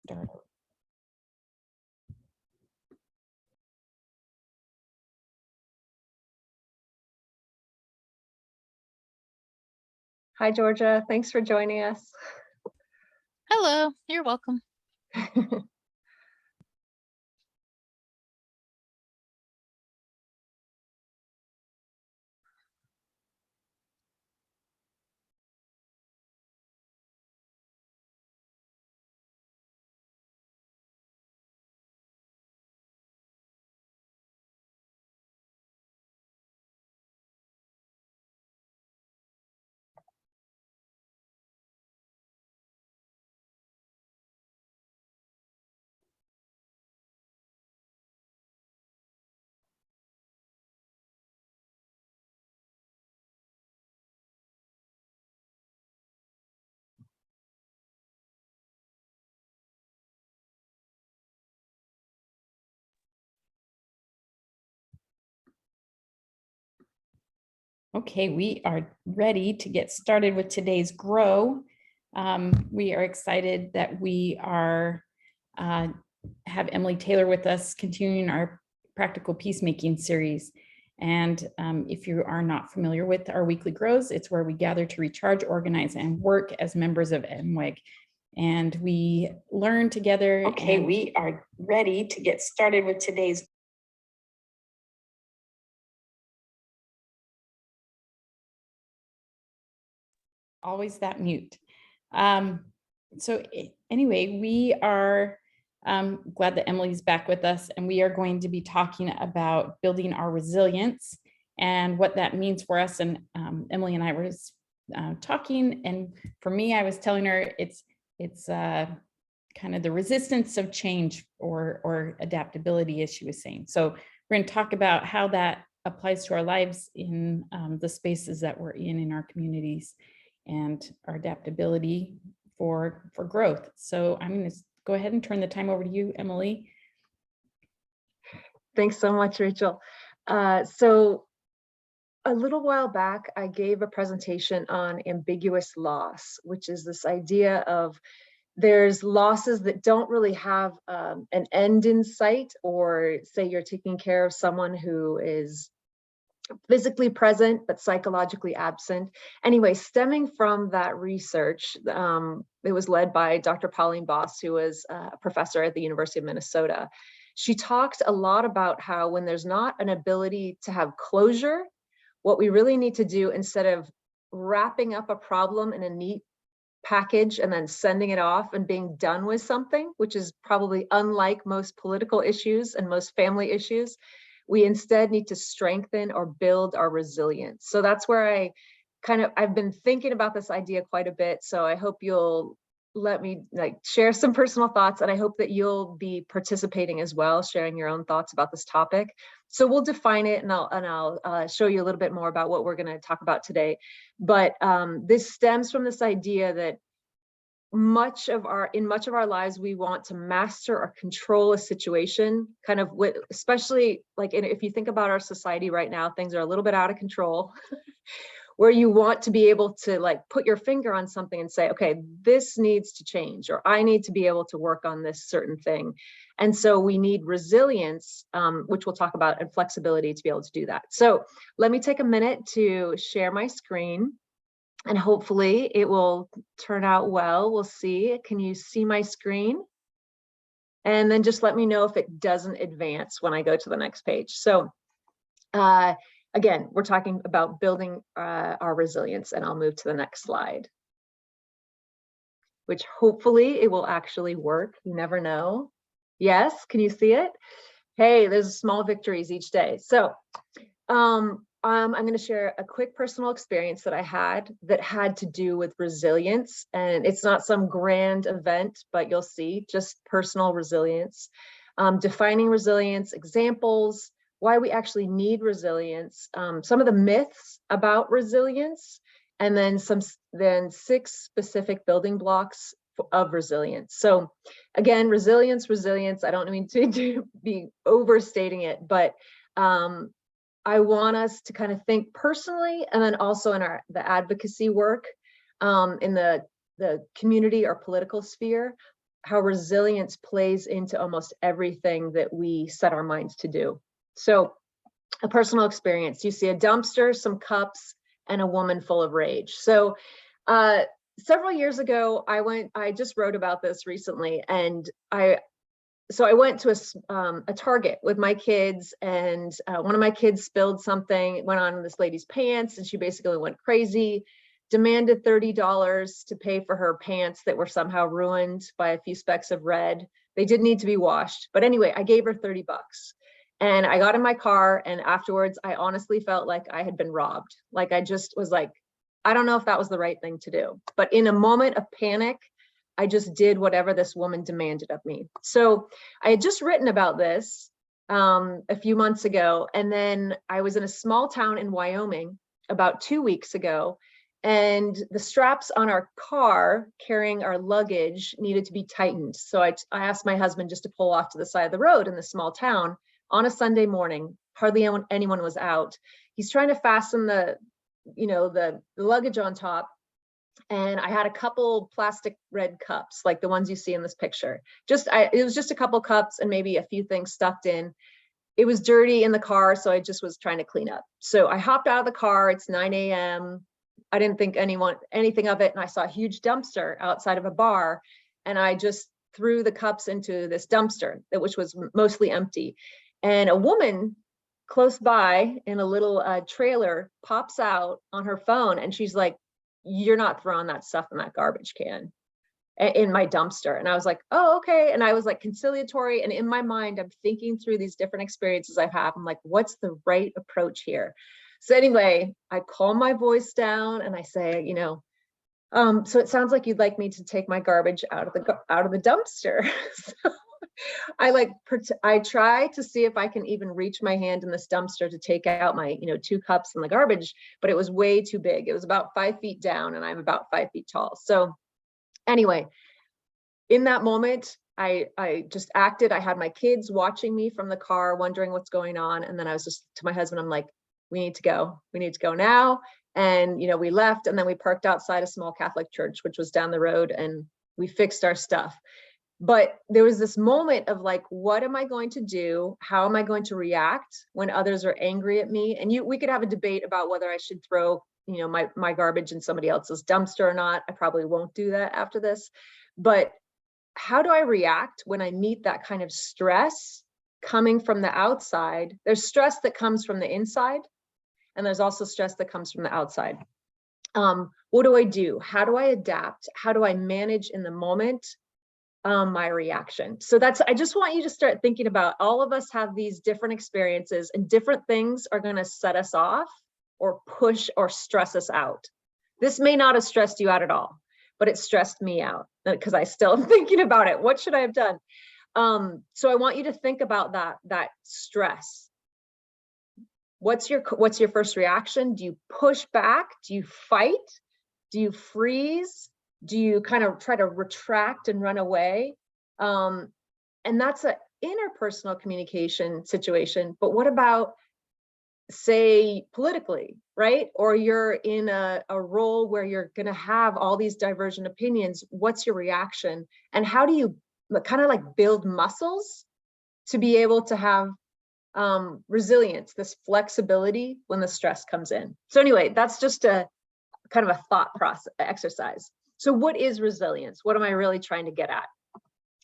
Start. Hi, Georgia. Thanks for joining us. Hello, you're welcome. Okay, we are ready to get started with today's Grow. We are excited that we are have Emily Taylor with us, continuing our practical peacemaking series. And if you are not familiar with our weekly Grows, it's where we gather to recharge, organize, and work as members of MWEG. And we learn together. Okay, we are ready to get started with today's. Always that mute. So anyway, we are glad that Emily's back with us, and we are going to be talking about building our resilience and what that means for us. And Emily and I were talking, and for me, I was telling her it's kind of the resistance of change or adaptability, as she was saying. So we're going to talk about how that applies to our lives in the spaces that we're in our communities, and our adaptability for growth. So I'm going to go ahead and turn the time over to you, Emily. Thanks so much, Rachel. So a little while back, I gave a presentation on ambiguous loss, which is this idea of there's losses that don't really have an end in sight, or say you're taking care of someone who is physically present but psychologically absent. Anyway, stemming from that research, it was led by Dr. Pauline Boss, who was a professor at the University of Minnesota. She talked a lot about how when there's not an ability to have closure, what we really need to do, instead of wrapping up a problem in a neat package and then sending it off and being done with something, which is probably unlike most political issues and most family issues, we instead need to strengthen or build our resilience. So that's where I've been thinking about this idea quite a bit. So I hope you'll let me share some personal thoughts, and I hope that you'll be participating as well, sharing your own thoughts about this topic. So we'll define it, and I'll show you a little bit more about what we're going to talk about today. But this stems from this idea that in much of our lives, we want to master or control a situation, kind of especially if you think about our society right now, things are a little bit out of control. Where you want to be able to put your finger on something and say, okay, this needs to change, or I need to be able to work on this certain thing. And so we need resilience, which we'll talk about, and flexibility to be able to do that. So let me take a minute to share my screen, and hopefully it will turn out well. We'll see. Can you see my screen? And then just let me know if it doesn't advance when I go to the next page. So again, we're talking about building our resilience, and I'll move to the next slide, which hopefully it will actually work. You never know. Yes, can you see it? Hey, there's small victories each day. So I'm going to share a quick personal experience that I had that had to do with resilience. And it's not some grand event, but you'll see, just personal resilience, defining resilience, examples, why we actually need resilience, some of the myths about resilience, and then 6 specific building blocks of resilience. So again, resilience, I don't mean to be overstating it, but I want us to kind of think personally, and then also in the advocacy work in the community or political sphere, how resilience plays into almost everything that we set our minds to do. So a personal experience, you see a dumpster, some cups, and a woman full of rage. So several years ago, I just wrote about this recently, and I went to a Target with my kids, and one of my kids spilled something, went on this lady's pants, and she basically went crazy, demanded $30 to pay for her pants that were somehow ruined by a few specks of red. They did need to be washed. But anyway, I gave her 30 bucks. And I got in my car, and afterwards, I honestly felt like I had been robbed. Like I just was like, I don't know if that was the right thing to do. But in a moment of panic, I just did whatever this woman demanded of me. So I had just written about this a few months ago. And then I was in a small town in Wyoming about 2 weeks ago. And the straps on our car carrying our luggage needed to be tightened. So I asked my husband just to pull off to the side of the road in this small town on a Sunday morning. Hardly anyone was out. He's trying to fasten the luggage on top. And I had a couple plastic red cups, like the ones you see in this picture. It was just a couple cups and maybe a few things stuffed in. It was dirty in the car, so I just was trying to clean up. So I hopped out of the car. It's 9 a.m. I didn't think anything of it. And I saw a huge dumpster outside of a bar. And I just threw the cups into this dumpster, which was mostly empty. And a woman close by in a little trailer pops out on her phone, and she's like, "You're not throwing that stuff in that garbage can in my dumpster." And I was like, "Oh, okay." And I was like conciliatory. And in my mind, I'm thinking through these different experiences I've had. I'm like, what's the right approach here? So anyway, I calm my voice down and I say, so it sounds like you'd like me to take my garbage out of the dumpster. So I try to see if I can even reach my hand in this dumpster to take out my, 2 cups in the garbage, but it was way too big. It was about 5 feet down, and I'm about 5 feet tall. So anyway, in that moment, I just acted. I had my kids watching me from the car, wondering what's going on. And then I was just to my husband, I'm like, we need to go now. And, we left, and then we parked outside a small Catholic church, which was down the road, and we fixed our stuff. But there was this moment of like, what am I going to do? How am I going to react when others are angry at me? And we could have a debate about whether I should throw, my garbage in somebody else's dumpster or not. I probably won't do that after this. But how do I react when I meet that kind of stress coming from the outside? There's stress that comes from the inside, and there's also stress that comes from the outside. What do I do? How do I adapt? How do I manage in the moment my reaction? So I just want you to start thinking about, all of us have these different experiences, and different things are going to set us off or push or stress us out. This may not have stressed you out at all, but it stressed me out because I still am thinking about it. What should I have done? So I want you to think about that stress. What's your first reaction? Do you push back? Do you fight? Do you freeze? Do you kind of try to retract and run away? And that's an interpersonal communication situation. But what about, say, politically, right? Or you're in a role where you're going to have all these divergent opinions. What's your reaction? And how do you kind of like build muscles to be able to have resilience, this flexibility when the stress comes in? So anyway, that's just a kind of a thought process exercise. So what is resilience? What am I really trying to get at?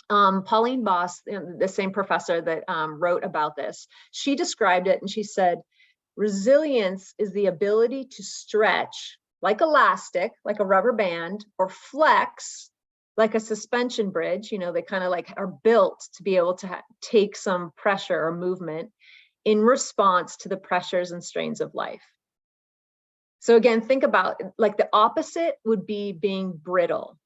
Pauline Boss, the same professor that wrote about this, she described it, and she said, resilience is the ability to stretch like elastic, like a rubber band, or flex like a suspension bridge. They kind of like are built to be able to take some pressure or movement in response to the pressures and strains of life. So again, think about, like, the opposite would be being brittle.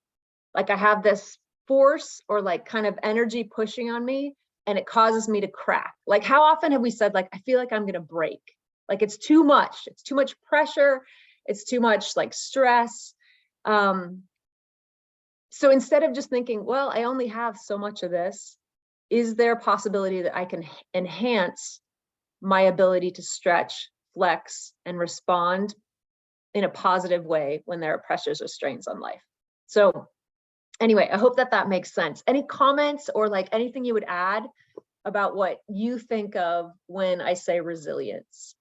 Like I have this force or like kind of energy pushing on me, and it causes me to crack. Like, how often have we said, like, I feel like I'm going to break? Like it's too much pressure. It's too much like stress. So instead of just thinking, well, I only have so much of this, is there a possibility that I can enhance my ability to stretch, flex, and respond in a positive way when there are pressures or strains on life? So Anyway, I hope that makes sense. Any comments or like anything you would add about what you think of when I say resilience?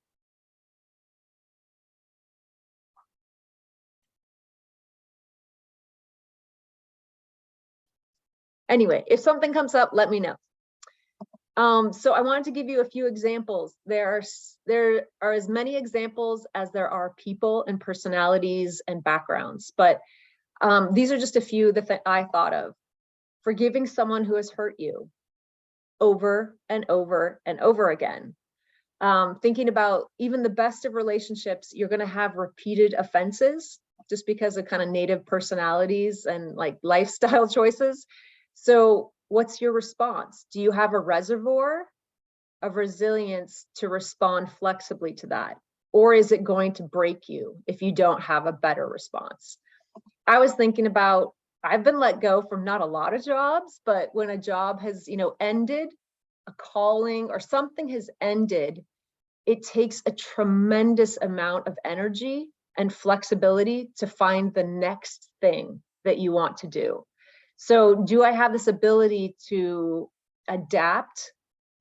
Anyway, if something comes up, let me know. So I wanted to give you a few examples. There are as many examples as there are people and personalities and backgrounds, but these are just a few that I thought of. Forgiving someone who has hurt you over and over and over again. Thinking about even the best of relationships, you're going to have repeated offenses just because of kind of native personalities and like lifestyle choices. So what's your response? Do you have a reservoir of resilience to respond flexibly to that? Or is it going to break you if you don't have a better response? I was thinking about, I've been let go from not a lot of jobs, but when a job has, ended, a calling or something has ended, it takes a tremendous amount of energy and flexibility to find the next thing that you want to do. So do I have this ability to adapt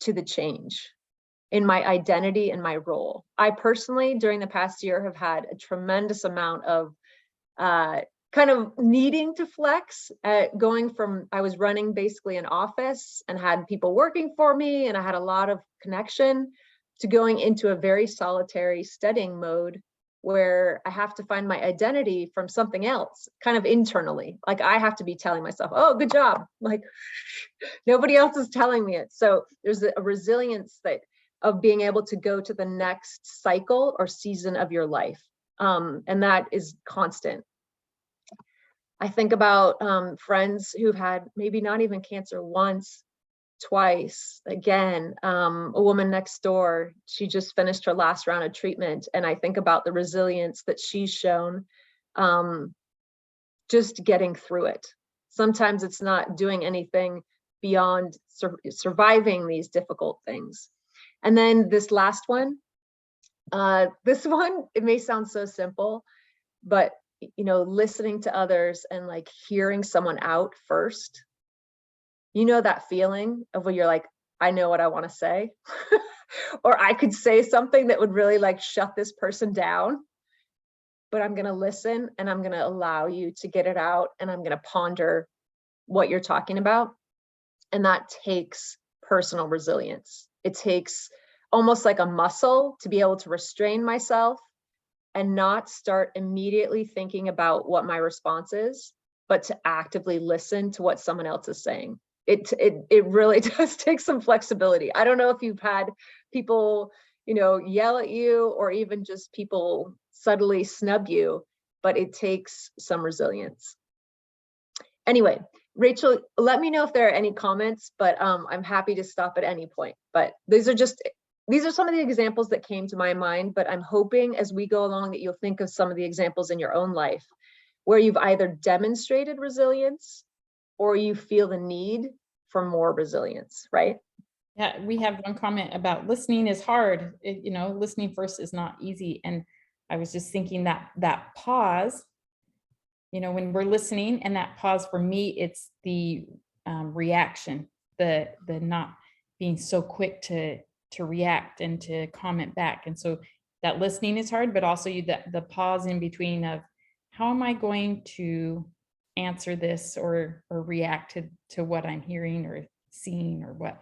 to the change in my identity and my role? I personally, during the past year, have had a tremendous amount of kind of needing to flex, going from, I was running basically an office and had people working for me and I had a lot of connection, to going into a very solitary studying mode where I have to find my identity from something else, kind of internally. Like I have to be telling myself, oh, good job. Like nobody else is telling me it. So there's a resilience of being able to go to the next cycle or season of your life. And that is constant. I think about friends who've had maybe not even cancer once, twice, again, a woman next door, she just finished her last round of treatment. And I think about the resilience that she's shown, just getting through it. Sometimes it's not doing anything beyond surviving these difficult things. And then this last one, this one, it may sound so simple, but listening to others and like hearing someone out first. That feeling of when you're like, I know what I want to say, or I could say something that would really like shut this person down, but I'm going to listen and I'm going to allow you to get it out and I'm going to ponder what you're talking about. And that takes personal resilience. It takes almost like a muscle to be able to restrain myself and not start immediately thinking about what my response is, but to actively listen to what someone else is saying. It really does take some flexibility. I don't know if you've had people, yell at you or even just people subtly snub you, but it takes some resilience. Anyway, Rachel, let me know if there are any comments, but I'm happy to stop at any point. But these are some of the examples that came to my mind, but I'm hoping as we go along that you'll think of some of the examples in your own life where you've either demonstrated resilience or you feel the need for more resilience, right? Yeah, we have one comment about listening is hard. Listening first is not easy. And I was just thinking that pause, when we're listening, and that pause for me, it's the reaction, the not being so quick to react and to comment back. And so that listening is hard, but also the pause in between of how am I going to answer this or react to what I'm hearing or seeing or what,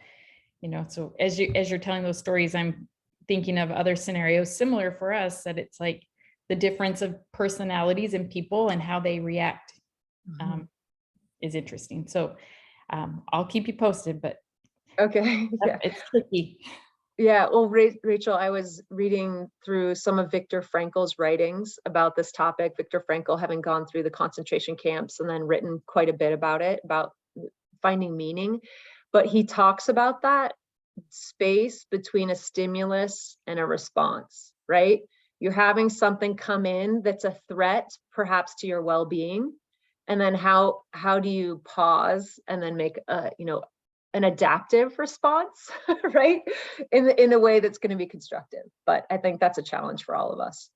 so as you're telling those stories, I'm thinking of other scenarios similar for us, that it's like the difference of personalities and people and how they react is interesting. So I'll keep you posted, but okay, yeah, it's tricky. Yeah, well, Rachel, I was reading through some of Viktor Frankl's writings about this topic. Viktor Frankl having gone through the concentration camps and then written quite a bit about it, about finding meaning. But he talks about that space between a stimulus and a response, right? You're having something come in that's a threat, perhaps to your well-being. And then how do you pause and then make an adaptive response, right? In a way that's going to be constructive. But I think that's a challenge for all of us.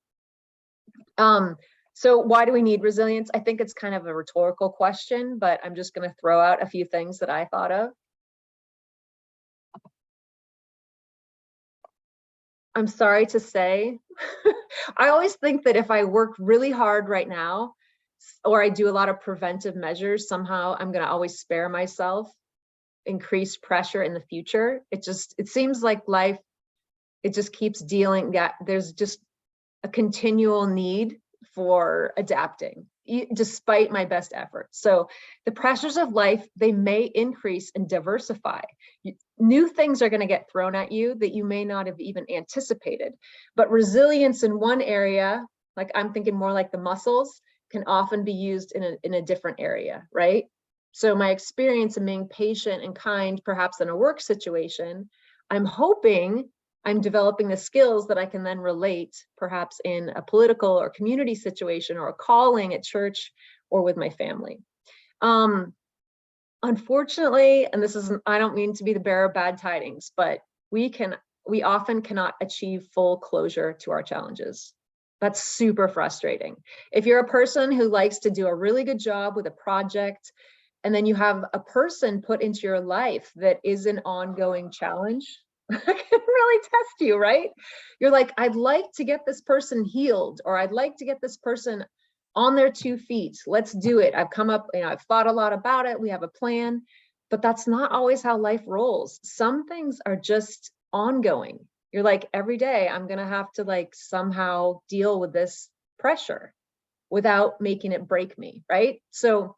So why do we need resilience? I think it's kind of a rhetorical question, but I'm just going to throw out a few things that I thought of. I'm sorry to say, I always think that if I work really hard right now, or I do a lot of preventive measures, somehow I'm going to always spare myself increased pressure in the future. It seems like life, it just keeps dealing, yeah, there's just a continual need for adapting despite my best efforts. So the pressures of life, they may increase and diversify. New things are going to get thrown at you that you may not have even anticipated. But resilience in one area, like I'm thinking more like the muscles, can often be used in a different area, right? So my experience in being patient and kind, perhaps in a work situation, I'm hoping I'm developing the skills that I can then relate perhaps in a political or community situation or a calling at church or with my family. Unfortunately, and this isn't, I don't mean to be the bearer of bad tidings, but we often cannot achieve full closure to our challenges. That's super frustrating. If you're a person who likes to do a really good job with a project, and then you have a person put into your life that is an ongoing challenge, that can really test you, right? You're like, I'd like to get this person healed, or I'd like to get this person on their 2 feet. Let's do it. I've come up, I've thought a lot about it. We have a plan, but that's not always how life rolls. Some things are just ongoing. You're like, every day I'm going to have to like somehow deal with this pressure without making it break me, right? So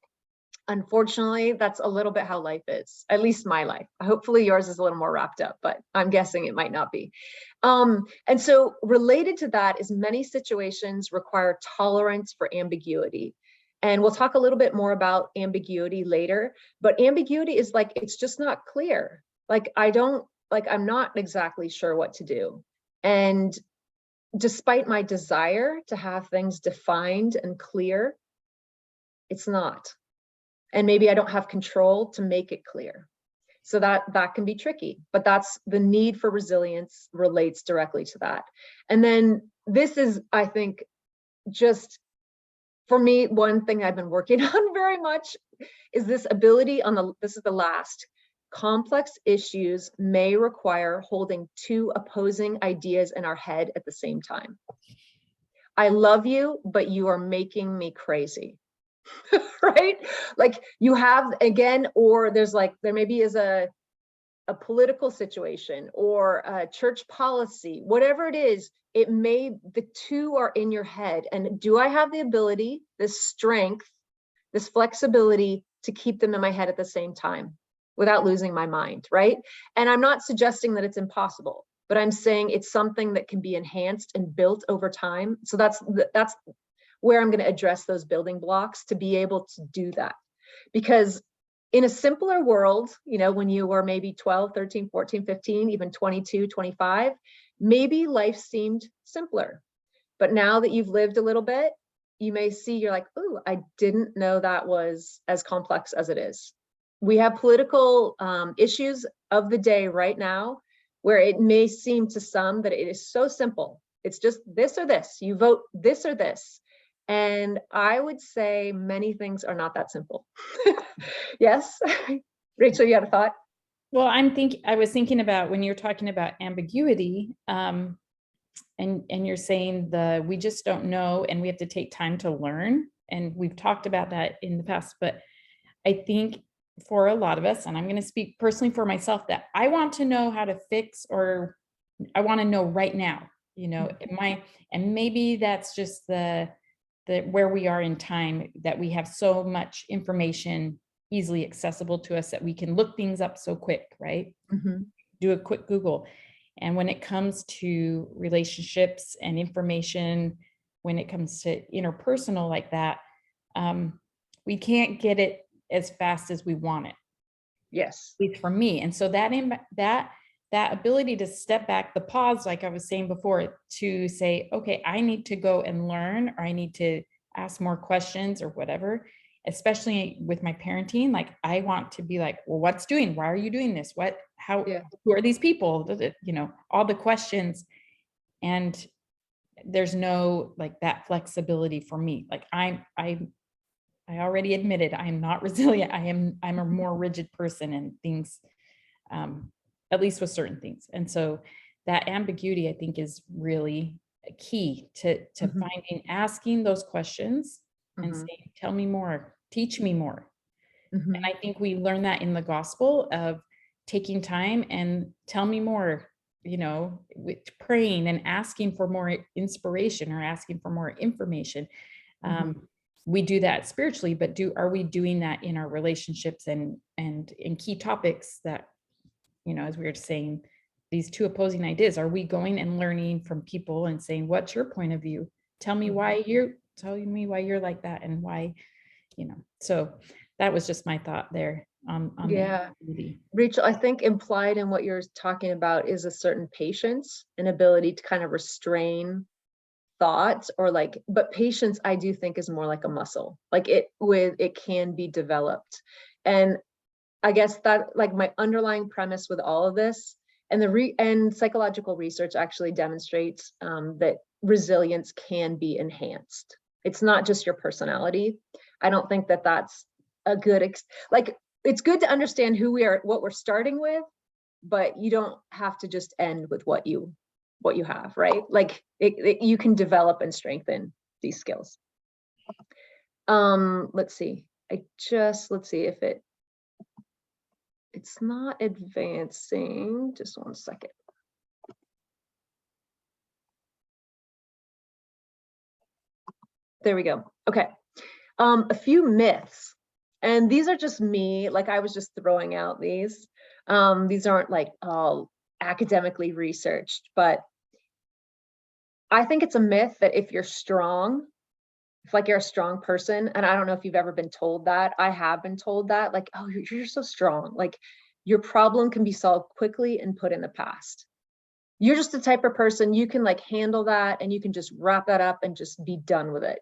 unfortunately, that's a little bit how life is, at least my life. Hopefully yours is a little more wrapped up, but I'm guessing it might not be. And so related to that is many situations require tolerance for ambiguity. And we'll talk a little bit more about ambiguity later, but ambiguity is like, it's just not clear. Like, I'm not exactly sure what to do. And despite my desire to have things defined and clear, it's not. And maybe I don't have control to make it clear. So that can be tricky, but that's the need for resilience relates directly to that. And then this is, I think, just for me, one thing I've been working on very much is this ability this is the last. Complex issues may require holding 2 opposing ideas in our head at the same time. I love you, but you are making me crazy. Right? Like you have, again, or there maybe is a political situation or a church policy, whatever it is, the 2 are in your head. And do I have the ability, this strength, this flexibility to keep them in my head at the same time without losing my mind, right? And I'm not suggesting that it's impossible, but I'm saying it's something that can be enhanced and built over time. So that's where I'm going to address those building blocks to be able to do that. Because in a simpler world, when you were maybe 12, 13, 14, 15, even 22, 25, maybe life seemed simpler. But now that you've lived a little bit, you may see, you're like, oh, I didn't know that was as complex as it is. We have political issues of the day right now where it may seem to some that it is so simple. It's just this or this. You vote this or this. And I would say many things are not that simple. Yes. Rachel, you had a thought? Well, I was thinking about when you're talking about ambiguity, and you're saying we just don't know, and we have to take time to learn. And we've talked about that in the past, but I think for a lot of us, and I'm going to speak personally for myself, that I want to know how to fix, or I want to know right now, and maybe that's just the where we are in time, that we have so much information easily accessible to us that we can look things up so quick, right? Mm-hmm. Do a quick Google. And when it comes to relationships and information, when it comes to interpersonal like that, we can't get it as fast as we want it. Yes. At least for me. And so that ability to step back, the pause, like I was saying before, to say, okay, I need to go and learn, or I need to ask more questions or whatever, especially with my parenting. Like, I want to be like, well, what's doing? Why are you doing this? Who are these people? All the questions. And there's no like that flexibility for me. Like I already admitted I'm not resilient. I'm a more rigid person and things, at least with certain things. And so that ambiguity, I think, is really key to finding, asking those questions and saying, tell me more, teach me more. And I think we learn that in the gospel of taking time and tell me more, with praying and asking for more inspiration or asking for more information. We do that spiritually, but are we doing that in our relationships and in key topics that, as we were saying, these two opposing ideas, are we going and learning from people and saying, what's your point of view? Tell me why you're like that and why, so that was just my thought there on Yeah. the Rachel, I think implied in what you're talking about is a certain patience and ability to kind of restrain thoughts, or like, but patience I do think is more like a muscle. Like it can be developed. And I guess that, like, my underlying premise with all of this, and psychological research actually demonstrates that resilience can be enhanced. It's not just your personality. I don't think that that's a good like, it's good to understand who we are, what we're starting with, but you don't have to just end with what you have, right? Like you can develop and strengthen these skills. Let's see. Let's see if it's not advancing. Just one second. There we go. Okay. A few myths, and these are just me, like I was just throwing out these. These aren't like all academically researched, but I think it's a myth that if you're strong, if like you're a strong person, and I don't know if you've ever been told that. I have been told that, like, oh, you're so strong. Like your problem can be solved quickly and put in the past. You're just the type of person, you can like handle that and you can just wrap that up and just be done with it.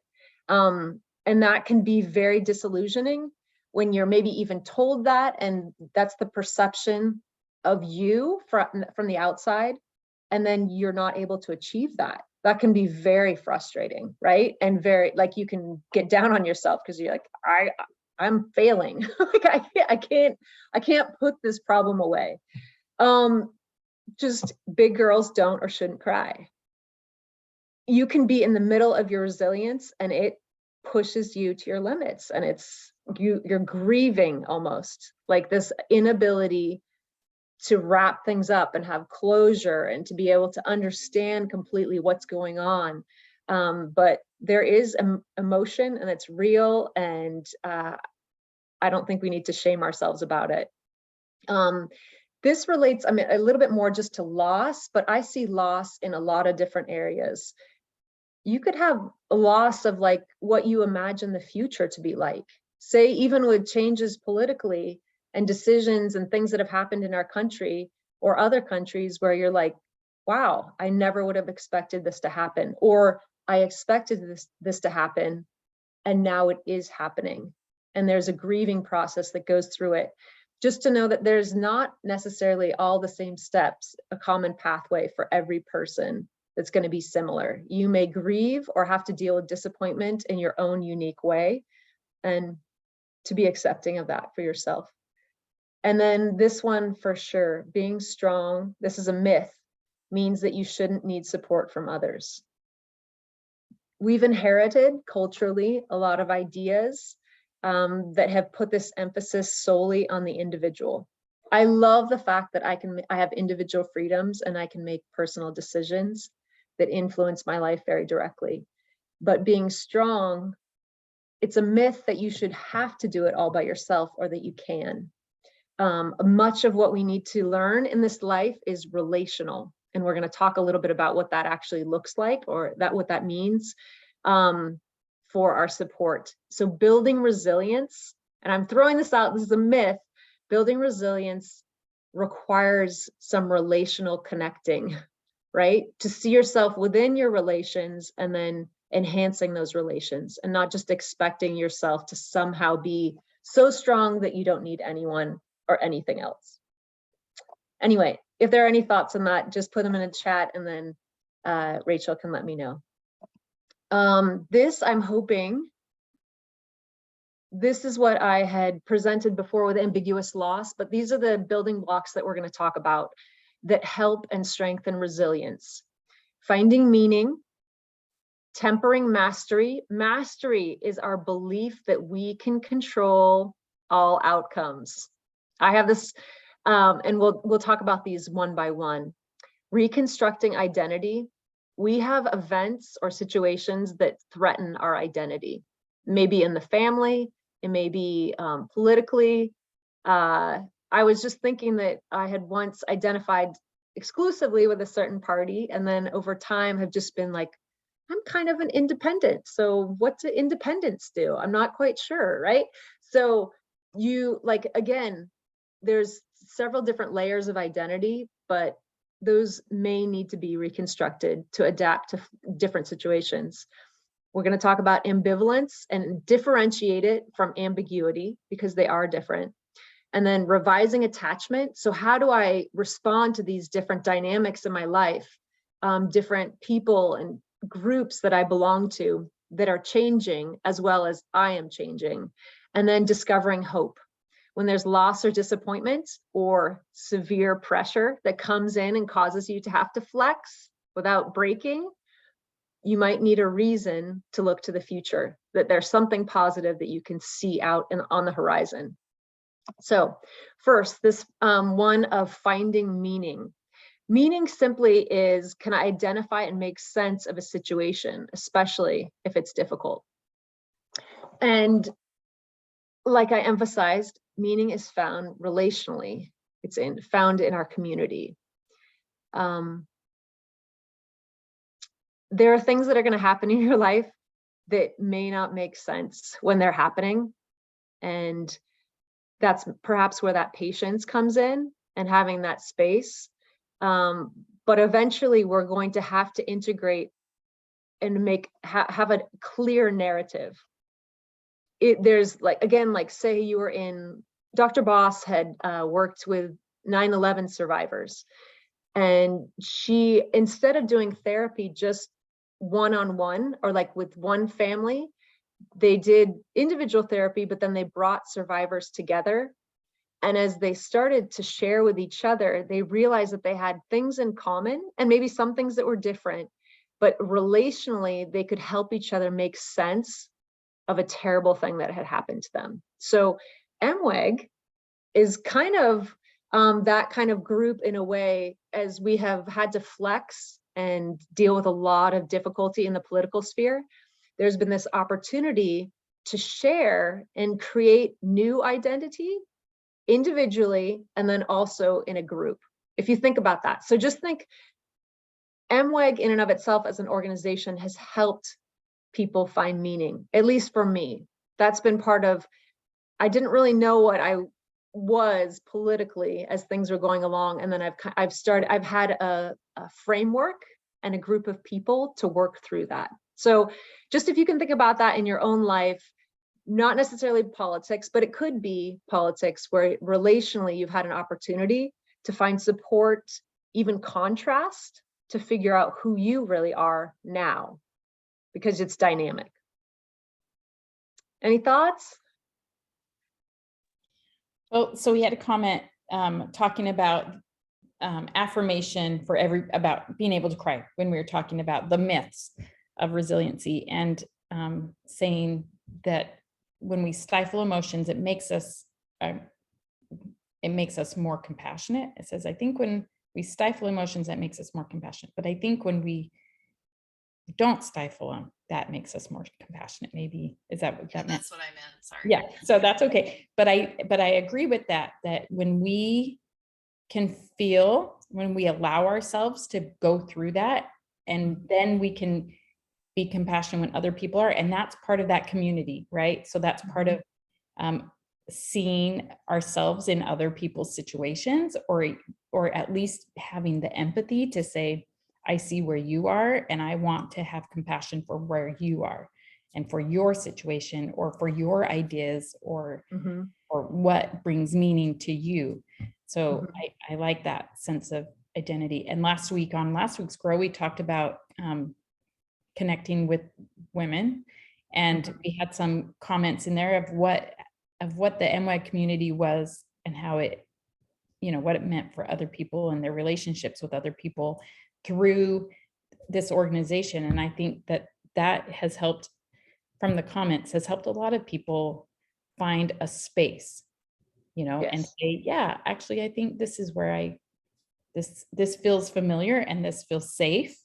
And that can be very disillusioning when you're maybe even told that, and that's the perception of you from the outside, and then you're not able to achieve that. That can be very frustrating, right? And very, like, you can get down on yourself because you're like, I'm failing. Like I can't put this problem away. Just big girls don't or shouldn't cry. You can be in the middle of your resilience and it pushes you to your limits, and you're grieving almost, like this inability to wrap things up and have closure and to be able to understand completely what's going on. But there is emotion and it's real, and I don't think we need to shame ourselves about it. This relates, I mean, a little bit more just to loss, but I see loss in a lot of different areas. You could have a loss of like what you imagine the future to be like. Say, even with changes politically and decisions and things that have happened in our country or other countries, where you're like, wow, I never would have expected this to happen, or I expected this to happen and now it is happening. And there's a grieving process that goes through it. Just to know that there's not necessarily all the same steps, a common pathway for every person that's going to be similar. You may grieve or have to deal with disappointment in your own unique way, and to be accepting of that for yourself. And then this one for sure, being strong, this is a myth, means that you shouldn't need support from others. We've inherited culturally a lot of ideas that have put this emphasis solely on the individual. I love the fact that I have individual freedoms and I can make personal decisions that influence my life very directly. But being strong, it's a myth that you should have to do it all by yourself, or that you can. Much of what we need to learn in this life is relational. And we're going to talk a little bit about what that actually looks like, or what that means for our support. So building resilience, and I'm throwing this out, this is a myth, building resilience requires some relational connecting, right? To see yourself within your relations and then enhancing those relations, and not just expecting yourself to somehow be so strong that you don't need anyone or anything else. Anyway, if there are any thoughts on that, just put them in a chat, and then Rachel can let me know. This, I'm hoping, this is what I had presented before with ambiguous loss, but these are the building blocks that we're going to talk about that help and strengthen resilience. Finding meaning, tempering mastery. Mastery is our belief that we can control all outcomes. I have this, and we'll talk about these one by one. Reconstructing identity. We have events or situations that threaten our identity. Maybe in the family, it may be politically. I was just thinking that I had once identified exclusively with a certain party, and then over time have just been like, I'm kind of an independent. So what do independents do? I'm not quite sure, right? So you, like, again, there's several different layers of identity, but those may need to be reconstructed to adapt to different situations. We're going to talk about ambivalence and differentiate it from ambiguity because they are different. And then revising attachment. So how do I respond to these different dynamics in my life, different people and groups that I belong to that are changing as well as I am changing? And then discovering hope. When there's loss or disappointment or severe pressure that comes in and causes you to have to flex without breaking, you might need a reason to look to the future, that there's something positive that you can see out and on the horizon. So first, this one of finding meaning. Meaning simply is, can I identify and make sense of a situation, especially if it's difficult? And like I emphasized, meaning is found relationally. It's found in our community. There are things that are going to happen in your life that may not make sense when they're happening. And that's perhaps where that patience comes in and having that space. But eventually we're going to have to integrate and have a clear narrative. There's like, again, like say you were in, Dr. Boss had worked with 9/11 survivors. And she, instead of doing therapy just one-on-one or like with one family, they did individual therapy, but then they brought survivors together. And as they started to share with each other, they realized that they had things in common and maybe some things that were different, but relationally, they could help each other make sense of a terrible thing that had happened to them. So MWEG is kind of that kind of group in a way, as we have had to flex and deal with a lot of difficulty in the political sphere. There's been this opportunity to share and create new identity individually and then also in a group, if you think about that. So just think, MWEG in and of itself as an organization has helped people find meaning, at least for me. That's been part of, I didn't really know what I was politically as things were going along. And then I've had a framework and a group of people to work through that. So just if you can think about that in your own life, not necessarily politics, but it could be politics where relationally you've had an opportunity to find support, even contrast, to figure out who you really are now, because it's dynamic. Any thoughts? Well, so we had a comment talking about affirmation for about being able to cry when we were talking about the myths of resiliency, and saying that when we stifle emotions, it makes us more compassionate. It says, I think when we stifle emotions, that makes us more compassionate. But I think when we don't stifle them, that makes us more compassionate. Maybe, is that what that meant? That's what I meant. Sorry. Yeah, so that's okay. But I agree with that when we can feel, when we allow ourselves to go through that, and then we can be compassionate when other people are, and that's part of that community, right? So that's part of seeing ourselves in other people's situations, or at least having the empathy to say, I see where you are, and I want to have compassion for where you are and for your situation or for your ideas or what brings meaning to you. So I like that sense of identity. And last week's Grow, we talked about connecting with women. And we had some comments in there of what the MWEG community was and how it, what it meant for other people and their relationships with other people through this organization. And I think that has helped, from the comments, has helped a lot of people find a space, and say, yeah, actually, I think this is where this feels familiar and this feels safe.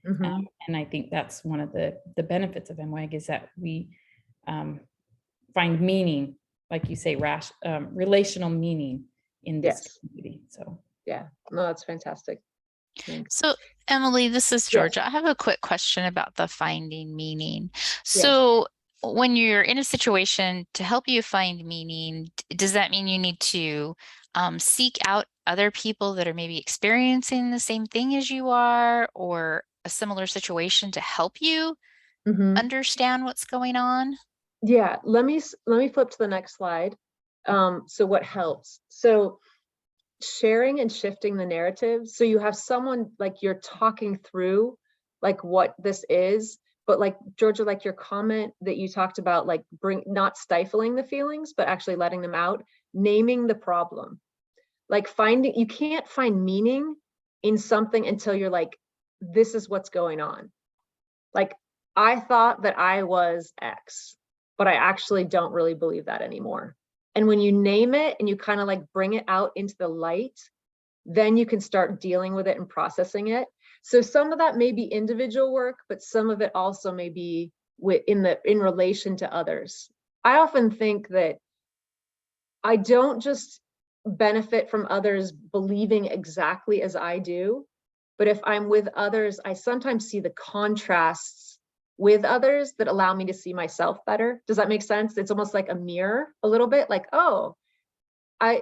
And I think that's one of the benefits of MWEG, is that we find meaning, like you say, relational meaning in this community. So yeah, no, that's fantastic. Thanks. So Emily, this is Georgia. Yes. I have a quick question about the finding meaning. Yes. So when you're in a situation to help you find meaning, does that mean you need to seek out other people that are maybe experiencing the same thing as you are, or a similar situation to help you understand what's going on? Yeah, let me flip to the next slide. So what helps? So sharing and shifting the narrative. So you have someone, like, you're talking through like what this is, but like Georgia, like your comment that you talked about, like not stifling the feelings, but actually letting them out, naming the problem. Like you can't find meaning in something until you're like, this is what's going on. Like, I thought that I was X, but I actually don't really believe that anymore. And when you name it and you kind of like bring it out into the light, then you can start dealing with it and processing it. So some of that may be individual work, but some of it also may be in relation to others. I often think that I don't just benefit from others believing exactly as I do, but if I'm with others, I sometimes see the contrasts with others that allow me to see myself better. Does that make sense? It's almost like a mirror a little bit, like, oh,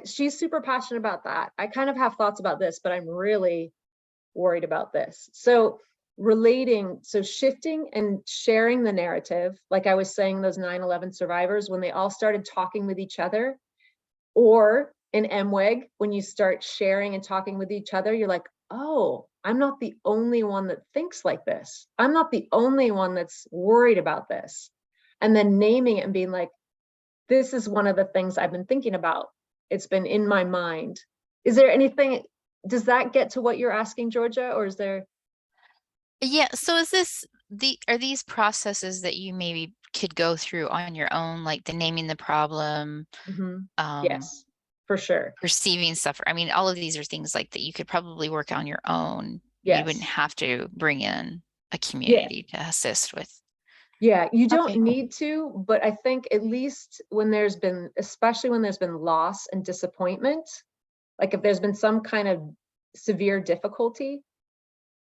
she's super passionate about that. I kind of have thoughts about this, but I'm really worried about this. So shifting and sharing the narrative, like I was saying, those 9/11 survivors, when they all started talking with each other, or in MWEG, when you start sharing and talking with each other, you're like, oh, I'm not the only one that thinks like this. I'm not the only one that's worried about this. And then naming it and being like, this is one of the things I've been thinking about. It's been in my mind. Is there anything, does that get to what you're asking, Georgia, or is there? Yeah, so are these processes that you maybe could go through on your own, like the naming the problem, Yes, for sure. perceiving stuff? I mean, all of these are things like that you could probably work on your own. Yes. You wouldn't have to bring in a community to assist with. Yeah, you don't need to, but I think at least especially when there's been loss and disappointment, like if there's been some kind of severe difficulty,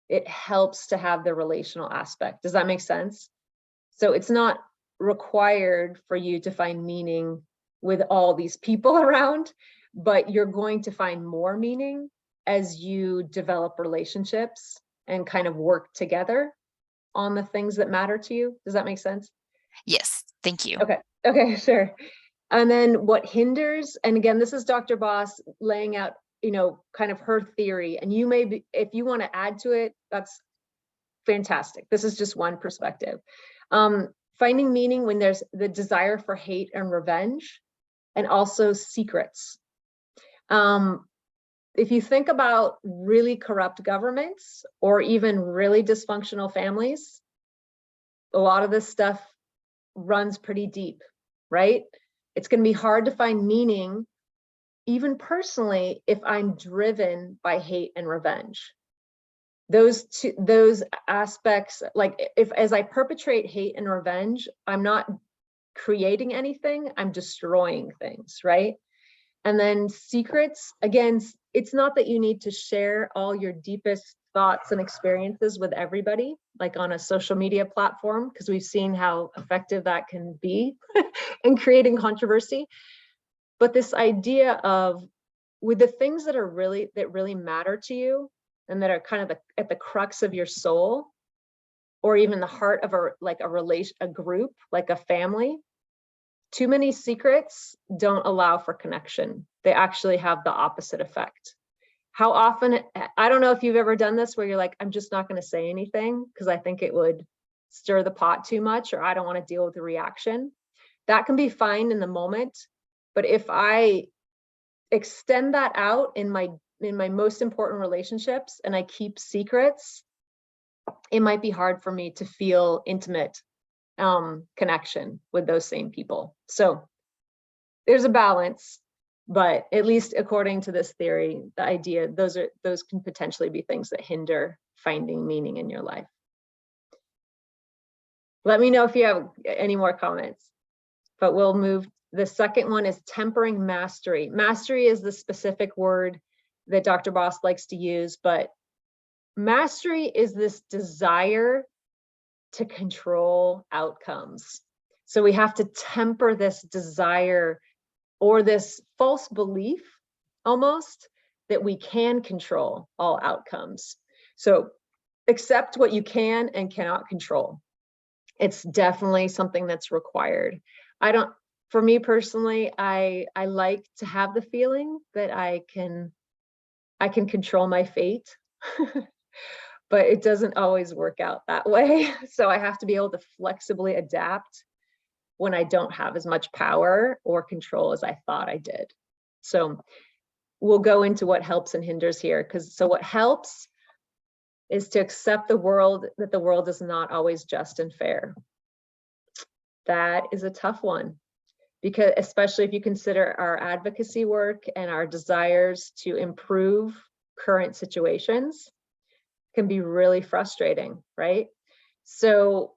it helps to have the relational aspect. Does that make sense? So it's not required for you to find meaning with all these people around, but you're going to find more meaning as you develop relationships and kind of work together on the things that matter to you. Does that make sense? Yes, thank you. Okay, sure. And then what hinders, and again, this is Dr. Boss laying out, kind of her theory, and you may be, if you want to add to it, that's fantastic. This is just one perspective. Finding meaning when there's the desire for hate and revenge, and also secrets. If you think about really corrupt governments or even really dysfunctional families, a lot of this stuff runs pretty deep, right? It's going to be hard to find meaning, even personally, if I'm driven by hate and revenge. Those aspects, like as I perpetrate hate and revenge, I'm not creating anything, I'm destroying things, right? And then secrets, again, it's not that you need to share all your deepest thoughts and experiences with everybody, like on a social media platform, because we've seen how effective that can be in creating controversy. But this idea of, with the things that really matter to you and that are kind of at the crux of your soul, or even the heart of a group, like a family, too many secrets don't allow for connection. They actually have the opposite effect. How often, I don't know if you've ever done this where you're like, I'm just not going to say anything because I think it would stir the pot too much, or I don't want to deal with the reaction. That can be fine in the moment. But if I extend that out in my most important relationships and I keep secrets, it might be hard for me to feel intimate connection with those same people. So there's a balance, but at least according to this theory, the idea, those can potentially be things that hinder finding meaning in your life. Let me know if you have any more comments, but we'll move. The second one is tempering mastery. Mastery is the specific word that Dr. Boss likes to use, but mastery is this desire to control outcomes. So we have to temper this desire or this false belief almost that we can control all outcomes. So accept what you can and cannot control. It's definitely something that's required. For me personally, I like to have the feeling that I can control my fate. But it doesn't always work out that way. So I have to be able to flexibly adapt when I don't have as much power or control as I thought I did. So we'll go into what helps and hinders here. So what helps is to accept that the world is not always just and fair. That is a tough one, because especially if you consider our advocacy work and our desires to improve current situations, can be really frustrating, right? So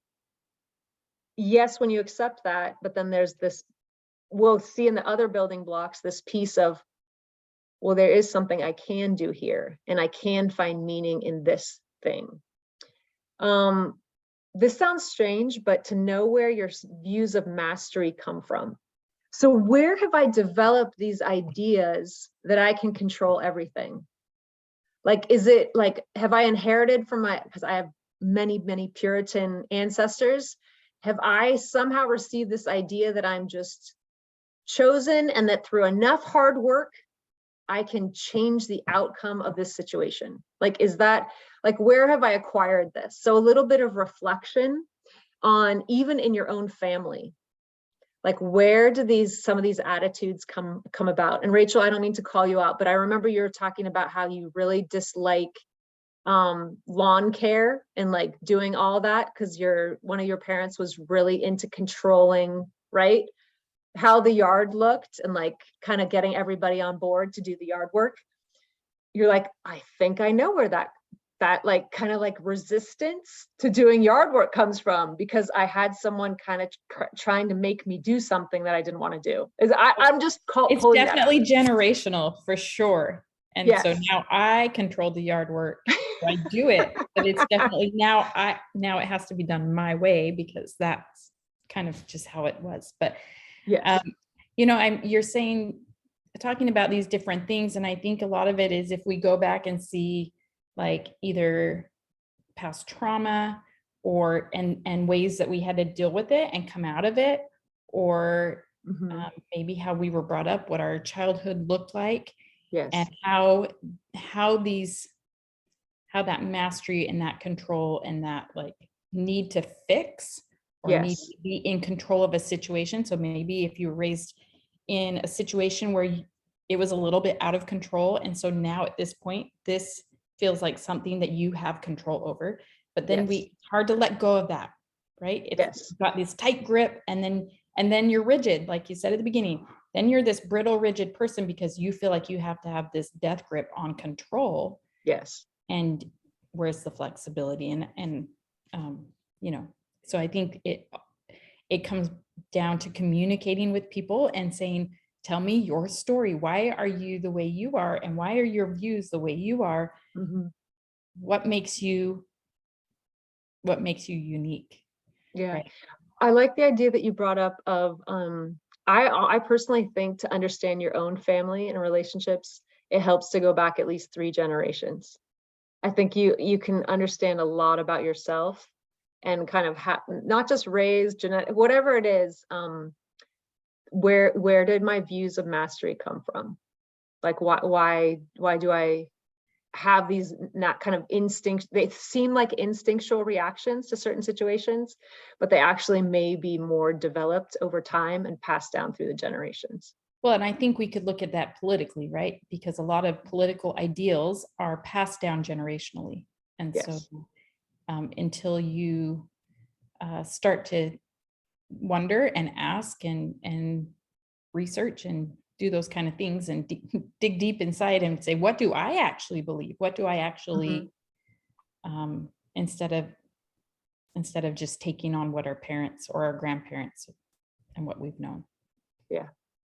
yes, when you accept that, but then there's this, we'll see in the other building blocks, this piece of, well, there is something I can do here, and I can find meaning in this thing. This sounds strange, but to know where your views of mastery come from. So where have I developed these ideas that I can control everything? Like, is it like, have I inherited from because I have many, many Puritan ancestors, have I somehow received this idea that I'm just chosen and that through enough hard work, I can change the outcome of this situation? Like, is that, like, where have I acquired this? So a little bit of reflection on, even in your own family, like, where do some of these attitudes come about? And Rachel, I don't mean to call you out, but I remember you were talking about how you really dislike lawn care and like doing all that because one of your parents was really into controlling, right, how the yard looked and like kind of getting everybody on board to do the yard work. You're like, I think I know where that like kind of like resistance to doing yard work comes from, because I had someone kind of trying to make me do something that I didn't want to do. I'm just it's definitely generational for sure. And yes. So now I control the yard work. So I do it, but it's definitely now it has to be done my way, because that's kind of just how it was. But yes. You're talking about these different things, and I think a lot of it is if we go back and see like either past trauma or and ways that we had to deal with it and come out of it, or maybe how we were brought up, what our childhood looked like, yes, and how that mastery and that control and that like need to fix or need to be in control of a situation. So maybe if you were raised in a situation where it was a little bit out of control, and so now at this point, this feels like something that you have control over, but then it's hard to let go of that, right? It's got this tight grip, and then you're rigid, like you said at the beginning. Then you're this brittle, rigid person because you feel like you have to have this death grip on control. Yes. And where's the flexibility? And so I think it comes down to communicating with people and saying, tell me your story. Why are you the way you are? And why are your views the way you are? What makes you unique? Yeah. Right? I like the idea that you brought up of, I personally think to understand your own family and relationships, it helps to go back at least 3 generations. I think you can understand a lot about yourself and kind of not just raised, genetic, whatever it is, where did my views of mastery come from? Like, why do I have these not kind of instinct, they seem like instinctual reactions to certain situations, but they actually may be more developed over time and passed down through the generations. Well, and I think we could look at that politically, right? Because a lot of political ideals are passed down generationally. And so Yes. until you start to wonder and ask and research and do those kind of things and dig deep inside and say, what do I actually believe? What do I actually, instead of just taking on what our parents or our grandparents and what we've known.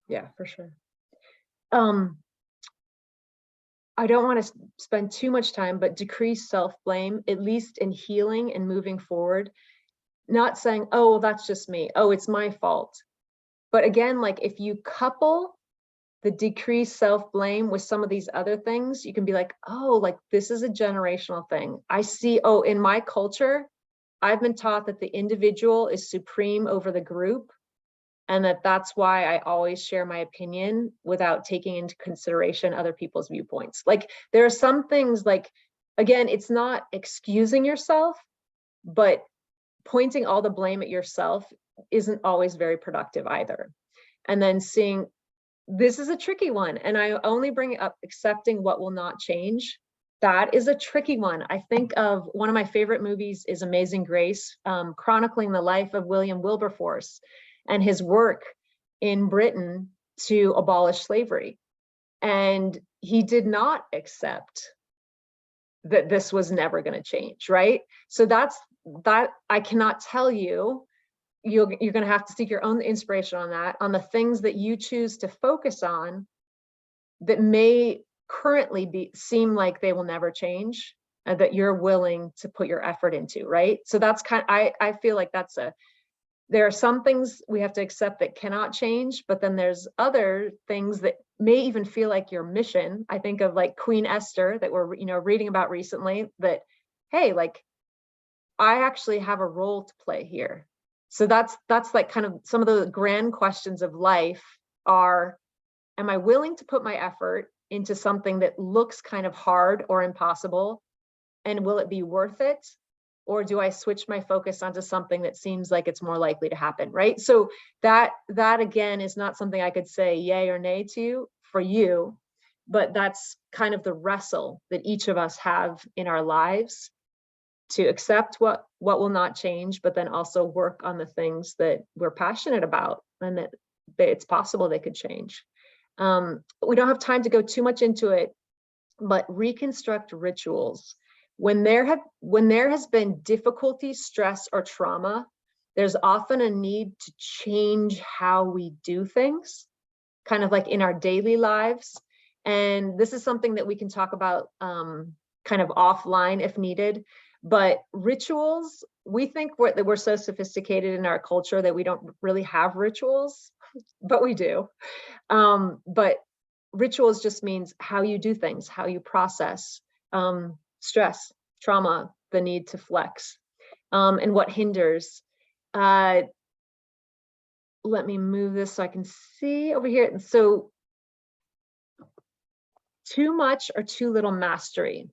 Yeah, for sure. I don't want to spend too much time, but decrease self-blame, at least in healing and moving forward. Not saying, oh, well, that's just me. Oh, it's my fault. But again, like if you couple the decreased self-blame with some of these other things, you can be like, oh, like this is a generational thing. I see, oh, in my culture, I've been taught that the individual is supreme over the group, and that's why I always share my opinion without taking into consideration other people's viewpoints. Like there are some things, like, again, it's not excusing yourself, but pointing all the blame at yourself isn't always very productive either. And then seeing, this is a tricky one, and I only bring it up, accepting what will not change. That is a tricky one. I think of one of my favorite movies is Amazing Grace, chronicling the life of William Wilberforce and his work in Britain to abolish slavery. And he did not accept that this was never going to change, right? So that I cannot tell you. You're going to have to seek your own inspiration on that, on the things that you choose to focus on that may currently seem like they will never change, and that you're willing to put your effort into, right? So that's kind of, I feel like there are some things we have to accept that cannot change, but then there's other things that may even feel like your mission. I think of like Queen Esther that we're reading about recently, that, hey, like I actually have a role to play here. So that's like kind of some of the grand questions of life are, am I willing to put my effort into something that looks kind of hard or impossible? And will it be worth it? Or do I switch my focus onto something that seems like it's more likely to happen, right? So that again is not something I could say yay or nay to for you, but that's kind of the wrestle that each of us have in our lives, to accept what will not change, but then also work on the things that we're passionate about and that it's possible they could change. We don't have time to go too much into it, but reconstruct rituals. When there has been difficulty, stress, or trauma, there's often a need to change how we do things, kind of like in our daily lives. And this is something that we can talk about kind of offline if needed. But rituals, we think that we're so sophisticated in our culture that we don't really have rituals, but we do. But rituals just means how you do things, how you process stress, trauma, the need to flex, and what hinders. Let me move this so I can see over here. So too much or too little mastery.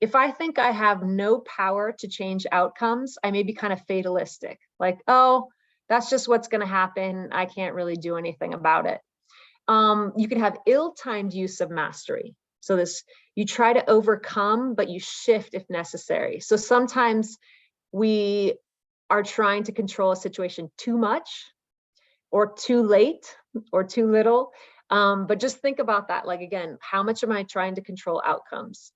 If I think I have no power to change outcomes, I may be kind of fatalistic, like, oh, that's just what's going to happen. I can't really do anything about it. You can have ill-timed use of mastery. So this, you try to overcome, but you shift if necessary. So sometimes we are trying to control a situation too much or too late or too little. But just think about that. Like, again, how much am I trying to control outcomes?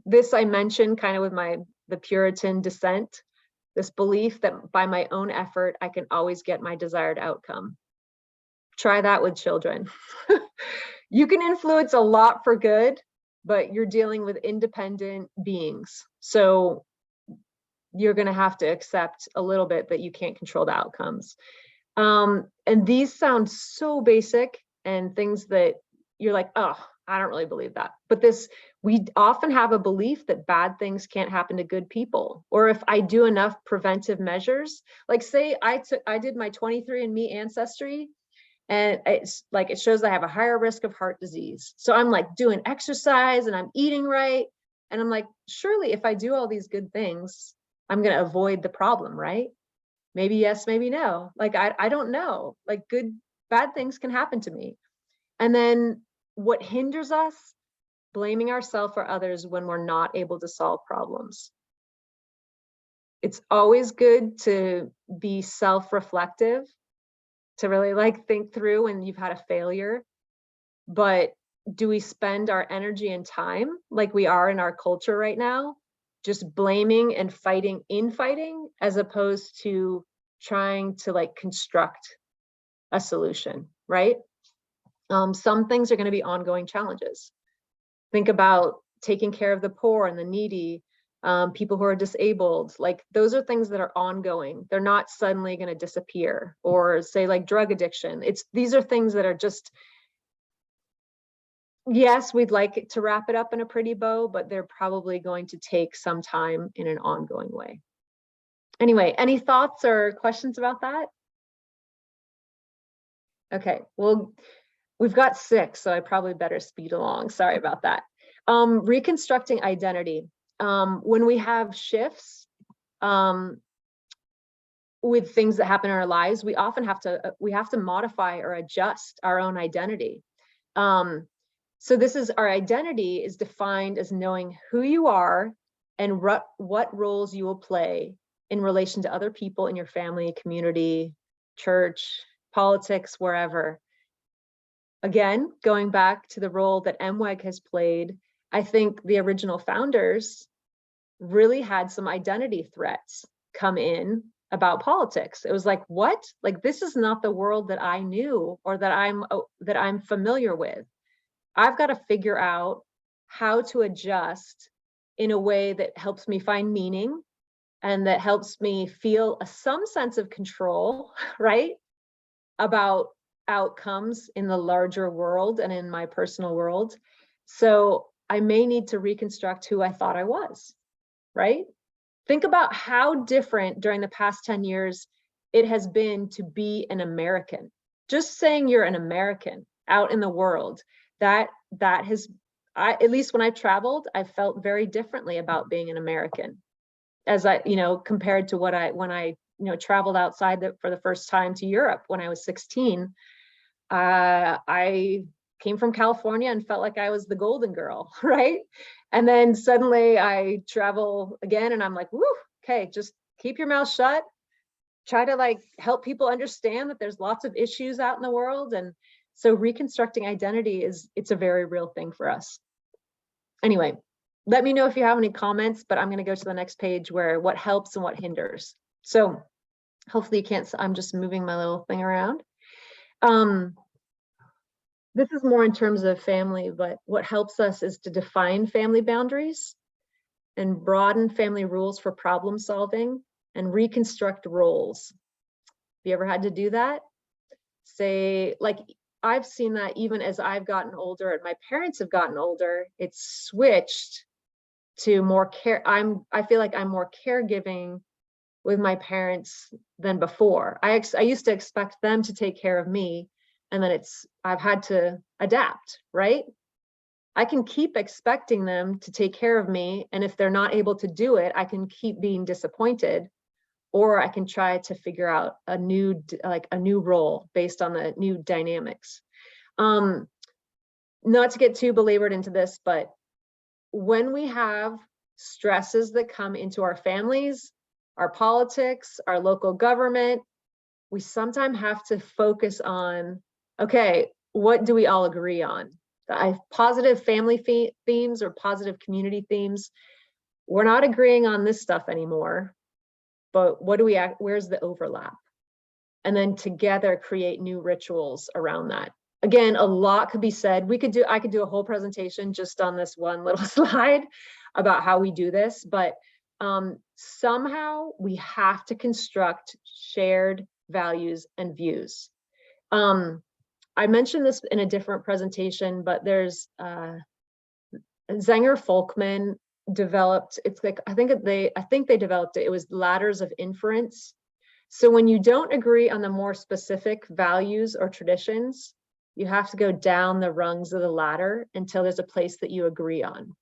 This I mentioned kind of with the Puritan descent, this belief that by my own effort, I can always get my desired outcome. Try that with children. You can influence a lot for good, but you're dealing with independent beings. So you're going to have to accept a little bit that you can't control the outcomes. And these sound so basic and things that you're like, oh, I don't really believe that. But we often have a belief that bad things can't happen to good people. Or if I do enough preventive measures, like say I did my 23andMe ancestry, And it's like, it shows I have a higher risk of heart disease. So I'm like doing exercise and I'm eating right. And I'm like, surely if I do all these good things, I'm going to avoid the problem, right? Maybe yes, maybe no. Like, I don't know. Like, bad things can happen to me. And then what hinders us? Blaming ourselves or others when we're not able to solve problems. It's always good to be self-reflective, to really like think through when you've had a failure. But do we spend our energy and time like we are in our culture right now, just blaming and fighting as opposed to trying to like construct a solution, right? Some things are going to be ongoing challenges. Think about taking care of the poor and the needy, people who are disabled. Like, those are things that are ongoing. They're not suddenly going to disappear. Or say like drug addiction. These are things that are just, yes, we'd like it to wrap it up in a pretty bow, but they're probably going to take some time in an ongoing way. Anyway, any thoughts or questions about that? Okay, well, we've got 6, so I probably better speed along. Sorry about that. Reconstructing identity. When we have shifts with things that happen in our lives, we often have to modify or adjust our own identity. So this is, our identity is defined as knowing who you are and what roles you will play in relation to other people in your family, community, church, politics, wherever. Again, going back to the role that MWEG has played, I think the original founders really had some identity threats come in about politics. It was like, what? Like, this is not the world that I knew or that I'm familiar with. I've got to figure out how to adjust in a way that helps me find meaning and that helps me feel some sense of control, right? About outcomes in the larger world and in my personal world. So I may need to reconstruct who I thought I was, right? Think about how different during the past 10 years it has been to be an American. Just saying you're an American out in the world, that has, at least when I've traveled, I felt very differently about being an American, as I, compared to when I traveled outside for the first time to Europe when I was 16. I came from California and felt like I was the golden girl, right? And then suddenly I travel again and I'm like, woo, okay, just keep your mouth shut. Try to like help people understand that there's lots of issues out in the world. And so reconstructing identity it's a very real thing for us. Anyway, let me know if you have any comments, but I'm going to go to the next page where what helps and what hinders. So hopefully you can't, I'm just moving my little thing around. This is more in terms of family, but what helps us is to define family boundaries and broaden family rules for problem solving and reconstruct roles. Have you ever had to do that? Say, like, I've seen that even as I've gotten older and my parents have gotten older, it's switched to more care. I feel like I'm more caregiving with my parents than before. I used to expect them to take care of me, and then I've had to adapt, right? I can keep expecting them to take care of me, and if they're not able to do it, I can keep being disappointed, or I can try to figure out a new role based on the new dynamics. Not to get too belabored into this, but when we have stresses that come into our families, our politics, our local government, we sometimes have to focus on, okay, what do we all agree on? Positive family themes or positive community themes. We're not agreeing on this stuff anymore, but where's the overlap? And then together create new rituals around that. Again, a lot could be said. I could do a whole presentation just on this one little slide about how we do this, but somehow we have to construct shared values and views. I mentioned this in a different presentation, but there's Zenger Folkman developed, it's like, I think they developed it. It was ladders of inference. So when you don't agree on the more specific values or traditions, you have to go down the rungs of the ladder until there's a place that you agree on.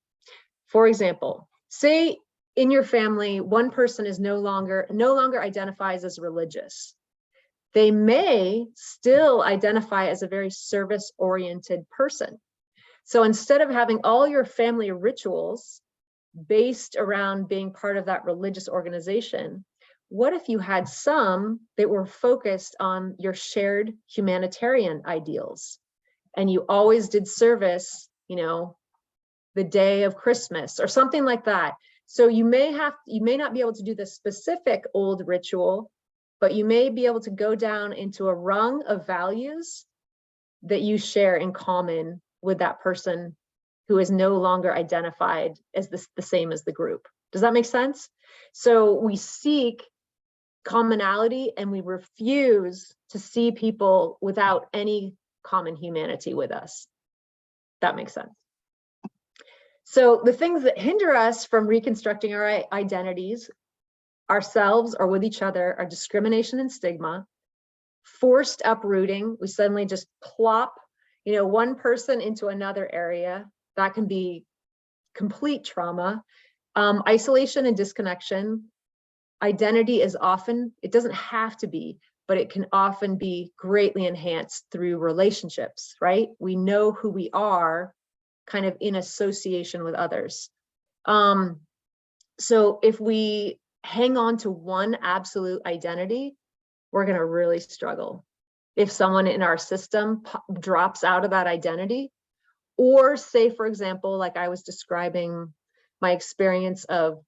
For example, say in your family, one person is no longer identifies as religious. They may still identify as a very service-oriented person. So instead of having all your family rituals based around being part of that religious organization, what if you had some that were focused on your shared humanitarian ideals, and you always did service, you know, the day of Christmas or something like that? So you may not be able to do the specific old ritual, but you may be able to go down into a rung of values that you share in common with that person who is no longer identified as the same as the group. Does that make sense? So we seek commonality and we refuse to see people without any common humanity with us. That makes sense. So the things that hinder us from reconstructing our identities ourselves or with each other are discrimination and stigma, forced uprooting. We suddenly just plop, you know, one person into another area. That can be complete trauma. Isolation and disconnection. Identity is often, it doesn't have to be, but it can often be greatly enhanced through relationships, right? We know who we are kind of in association with others. So if we hang on to one absolute identity, we're going to really struggle. If someone in our system drops out of that identity, or say, for example, like I was describing my experience of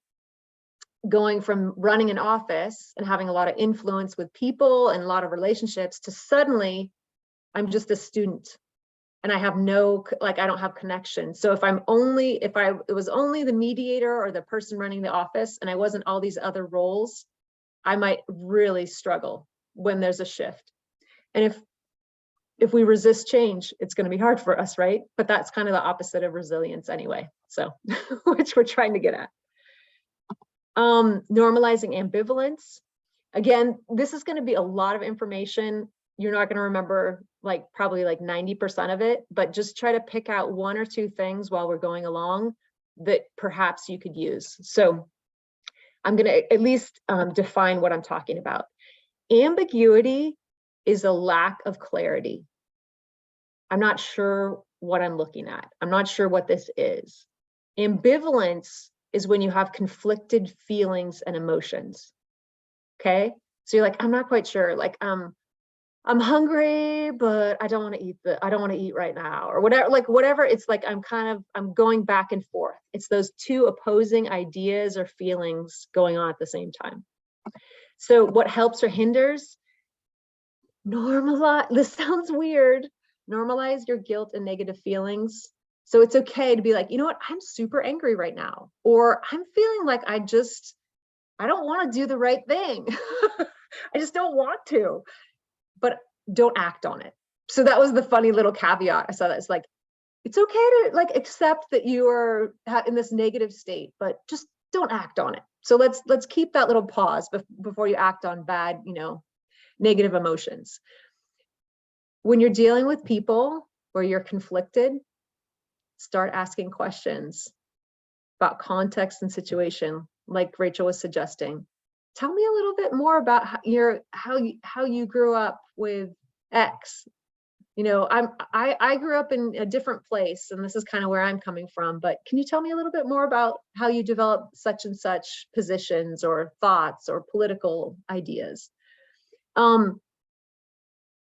going from running an office and having a lot of influence with people and a lot of relationships to suddenly I'm just a student and I have no, like, I don't have connection. So if it was only the mediator or the person running the office and I wasn't all these other roles, I might really struggle when there's a shift. And if we resist change, it's going to be hard for us, right? But that's kind of the opposite of resilience anyway. So, which we're trying to get at. Normalizing ambivalence. Again, this is going to be a lot of information. You're not going to remember probably 90% of it, but just try to pick out one or two things while we're going along that perhaps you could use. So I'm going to at least define what I'm talking about. Ambiguity is a lack of clarity. I'm not sure what I'm looking at. I'm not sure what this is. Ambivalence is when you have conflicted feelings and emotions. Okay, so you're like, I'm not quite sure. Like, I'm hungry, but I don't want to eat right now, or whatever. Like whatever. It's like I'm going back and forth. It's those two opposing ideas or feelings going on at the same time. So what helps or hinders? Normalize. This sounds weird. Normalize your guilt and negative feelings. So it's okay to be like, you know what? I'm super angry right now, or I'm feeling like I don't want to do the right thing. I just don't want to, but don't act on it. So that was the funny little caveat. I saw that. It's like, it's okay to accept that you are in this negative state, but just don't act on it. So let's keep that little pause before you act on bad, negative emotions. When you're dealing with people where you're conflicted, start asking questions about context and situation, like Rachel was suggesting. Tell me a little bit more about how you grew up with X. I grew up in a different place, and this is kind of where I'm coming from, but can you tell me a little bit more about how you developed such and such positions or thoughts or political ideas?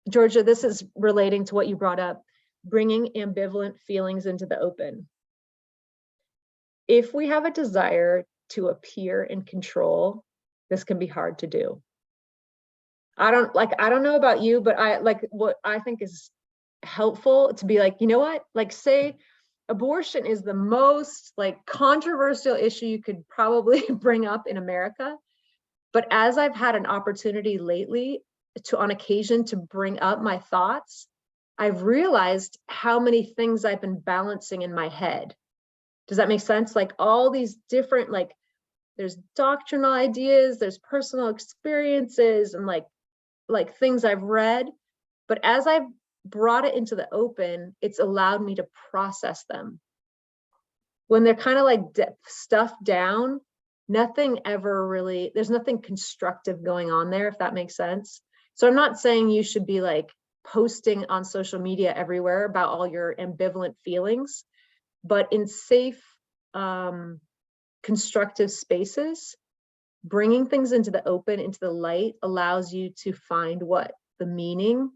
Georgia, this is relating to what you brought up, bringing ambivalent feelings into the open. If we have a desire to appear in control, this can be hard to do. I don't know about you, but what I think is helpful to be like, you know what? Like, say abortion is the most controversial issue you could probably bring up in America. But as I've had an opportunity lately on occasion to bring up my thoughts, I've realized how many things I've been balancing in my head. Does that make sense? Like all these different there's doctrinal ideas, there's personal experiences, and like things I've read. But as I've brought it into the open, it's allowed me to process them. When they're kind of like stuffed down, nothing ever really, there's nothing constructive going on there, if that makes sense. So I'm not saying you should be like posting on social media everywhere about all your ambivalent feelings, but in safe, constructive spaces, bringing things into the open, into the light, allows you to find what the meaning,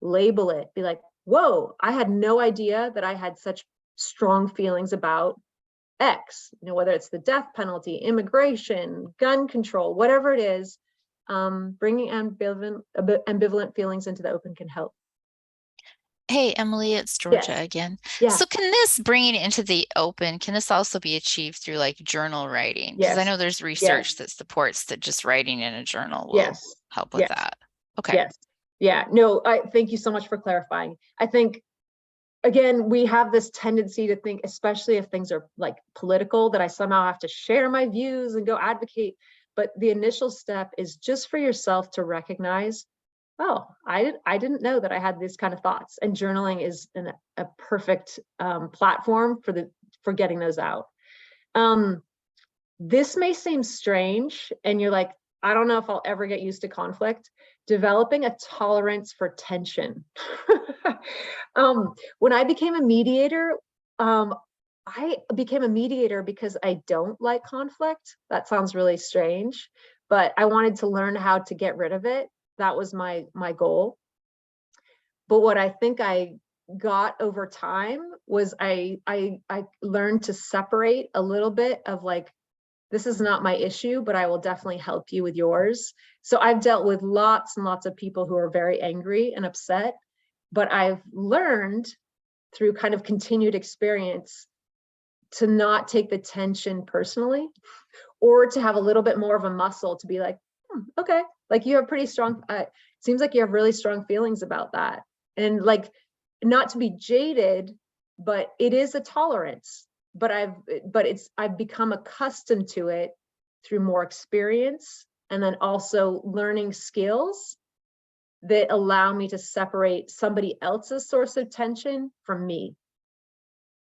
label it, be like, whoa, I had no idea that I had such strong feelings about X, whether it's the death penalty, immigration, gun control, whatever it is. Bringing ambivalent feelings into the open can help. Hey, Emily, it's Georgia Yes. again. Yeah. So can this bringing it into the open, can this also be achieved through like journal writing? Because I Yes. know there's research that supports that just writing in a journal will Yes. help with that. Okay. Yes. Yeah. No, thank you so much for clarifying. I think, again, we have this tendency to think, especially if things are like political, that I somehow have to share my views and go advocate. But the initial step is just for yourself to recognize, oh, I didn't know that I had these kind of thoughts. And journaling is a perfect platform for getting those out. This may seem strange, and you're like, I don't know if I'll ever get used to conflict. Developing a tolerance for tension. When I became a mediator, I became a mediator because I don't like conflict. That sounds really strange, but I wanted to learn how to get rid of it. That was my goal. But what I think I got over time was I learned to separate a little bit of like, this is not my issue, but I will definitely help you with yours. So I've dealt with lots and lots of people who are very angry and upset, but I've learned through kind of continued experience to not take the tension personally, or to have a little bit more of a muscle to be like, okay, like you have pretty strong, seems like you have really strong feelings about that. And like, not to be jaded, but it is a tolerance. But I've become accustomed to it through more experience, and then also learning skills that allow me to separate somebody else's source of tension from me.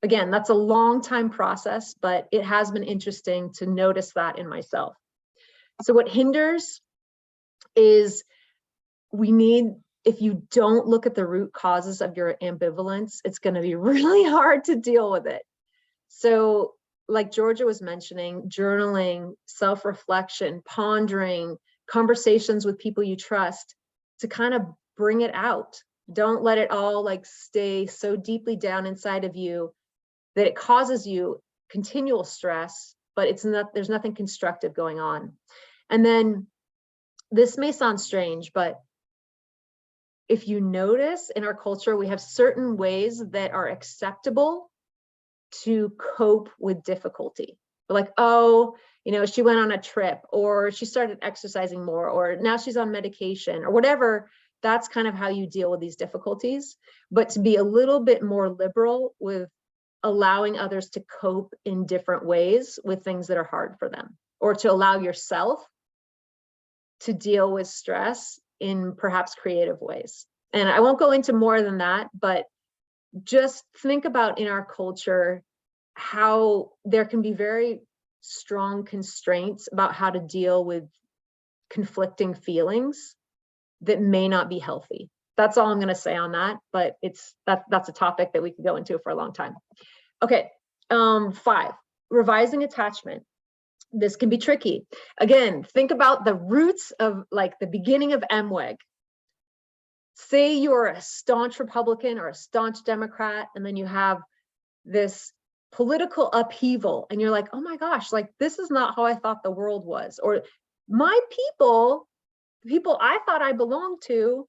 Again, that's a long time process, but it has been interesting to notice that in myself. So what hinders is if you don't look at the root causes of your ambivalence, it's going to be really hard to deal with it. So like Georgia was mentioning, journaling, self-reflection, pondering, conversations with people you trust to kind of bring it out. Don't let it all like stay so deeply down inside of you that it causes you continual stress, but there's nothing constructive going on. And then this may sound strange, but if you notice in our culture, we have certain ways that are acceptable to cope with difficulty. Like, oh, she went on a trip, or she started exercising more, or now she's on medication, or whatever. That's kind of how you deal with these difficulties. But to be a little bit more liberal with allowing others to cope in different ways with things that are hard for them, or to allow yourself to deal with stress in perhaps creative ways. And I won't go into more than that, but just think about in our culture how there can be very strong constraints about how to deal with conflicting feelings that may not be healthy. That's all I'm going to say on that, but that's a topic that we could go into for a long time. Okay, 5, revising attachment. This can be tricky. Again, think about the roots of like the beginning of MWEG. Say you're a staunch Republican or a staunch Democrat, and then you have this political upheaval and you're like, oh my gosh, like this is not how I thought the world was. Or my people, the people I thought I belonged to,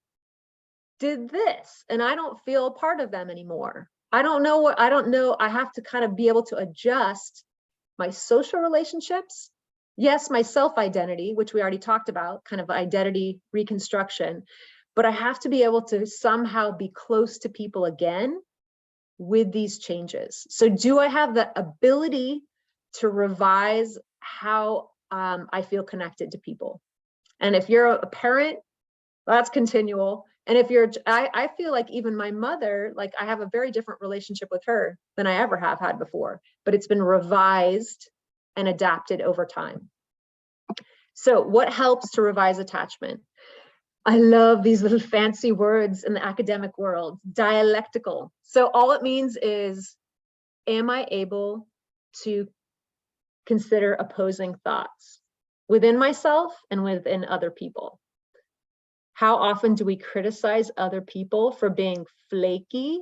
did this and I don't feel a part of them anymore. I don't know. I have to kind of be able to adjust my social relationships. Yes, my self-identity, which we already talked about, kind of identity reconstruction, but I have to be able to somehow be close to people again with these changes. So do I have the ability to revise how I feel connected to people. And if you're a parent, that's continual. And if you're, I feel like even my mother, like I have a very different relationship with her than I ever have had before, but it's been revised and adapted over time. So what helps to revise attachment? I love these little fancy words in the academic world, dialectical. So all it means is, am I able to consider opposing thoughts within myself and within other people? How often do we criticize other people for being flaky?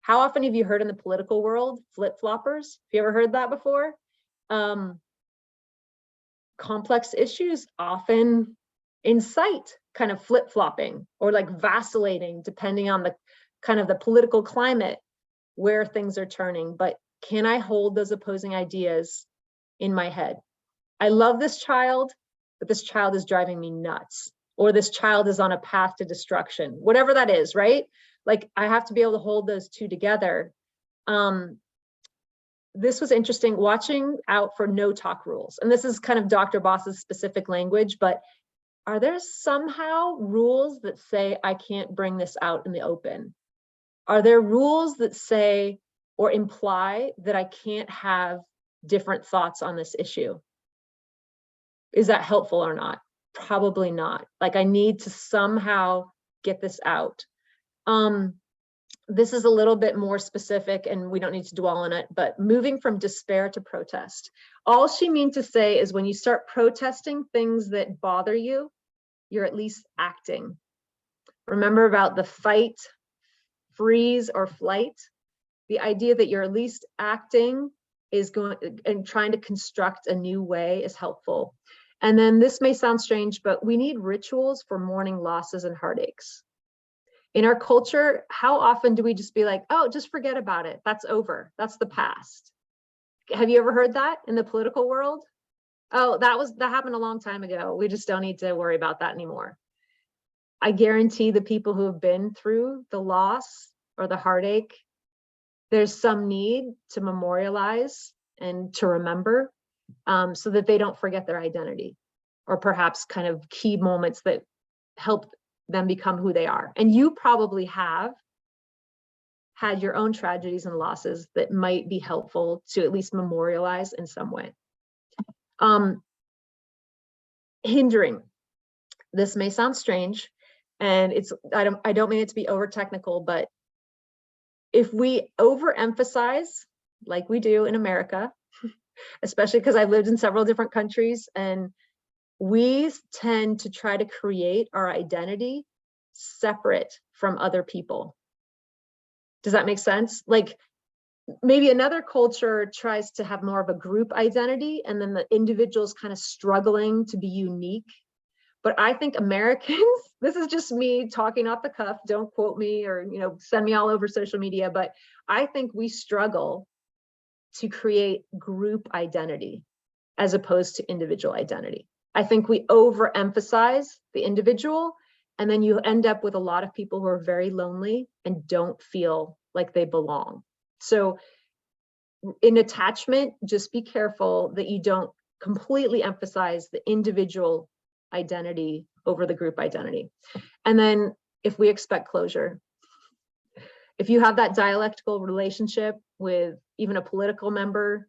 How often have you heard in the political world, flip-floppers? Have you ever heard that before? Complex issues often incite kind of flip-flopping or like vacillating, depending on the kind of the political climate where things are turning. But can I hold those opposing ideas in my head? I love this child, but this child is driving me nuts. Or this child is on a path to destruction, whatever that is, right? Like I have to be able to hold those two together. This was interesting, watching out for no talk rules. And this is kind of Dr. Boss's specific language, but are there somehow rules that say I can't bring this out in the open? Are there rules that say or imply that I can't have different thoughts on this issue? Is that helpful or not? Probably not. Like I need to somehow get this out. This is a little bit more specific and we don't need to dwell on it, but moving from despair to protest. All she means to say is when you start protesting things that bother you, you're at least acting. Remember about the fight, freeze, or flight? The idea that you're at least acting is going and trying to construct a new way is helpful. And then this may sound strange, but we need rituals for mourning losses and heartaches. In our culture, how often do we just be like, oh, just forget about it. That's over. That's the past. Have you ever heard that in the political world? Oh, that happened a long time ago. We just don't need to worry about that anymore. I guarantee the people who have been through the loss or the heartache, there's some need to memorialize and to remember so that they don't forget their identity, or perhaps kind of key moments that help them become who they are. And you probably have had your own tragedies and losses that might be helpful to at least memorialize in some way. Hindering. This may sound strange, and I don't mean it to be over technical, but if we overemphasize, like we do in America, especially because I've lived in several different countries, and we tend to try to create our identity separate from other people. Does that make sense? Like maybe another culture tries to have more of a group identity, and then the individual's kind of struggling to be unique. But I think Americans, this is just me talking off the cuff, don't quote me or send me all over social media, but I think we struggle to create group identity as opposed to individual identity. I think we overemphasize the individual, and then you end up with a lot of people who are very lonely and don't feel like they belong. So in attachment, just be careful that you don't completely emphasize the individual identity over the group identity. And then if we expect closure, if you have that dialectical relationship with even a political member,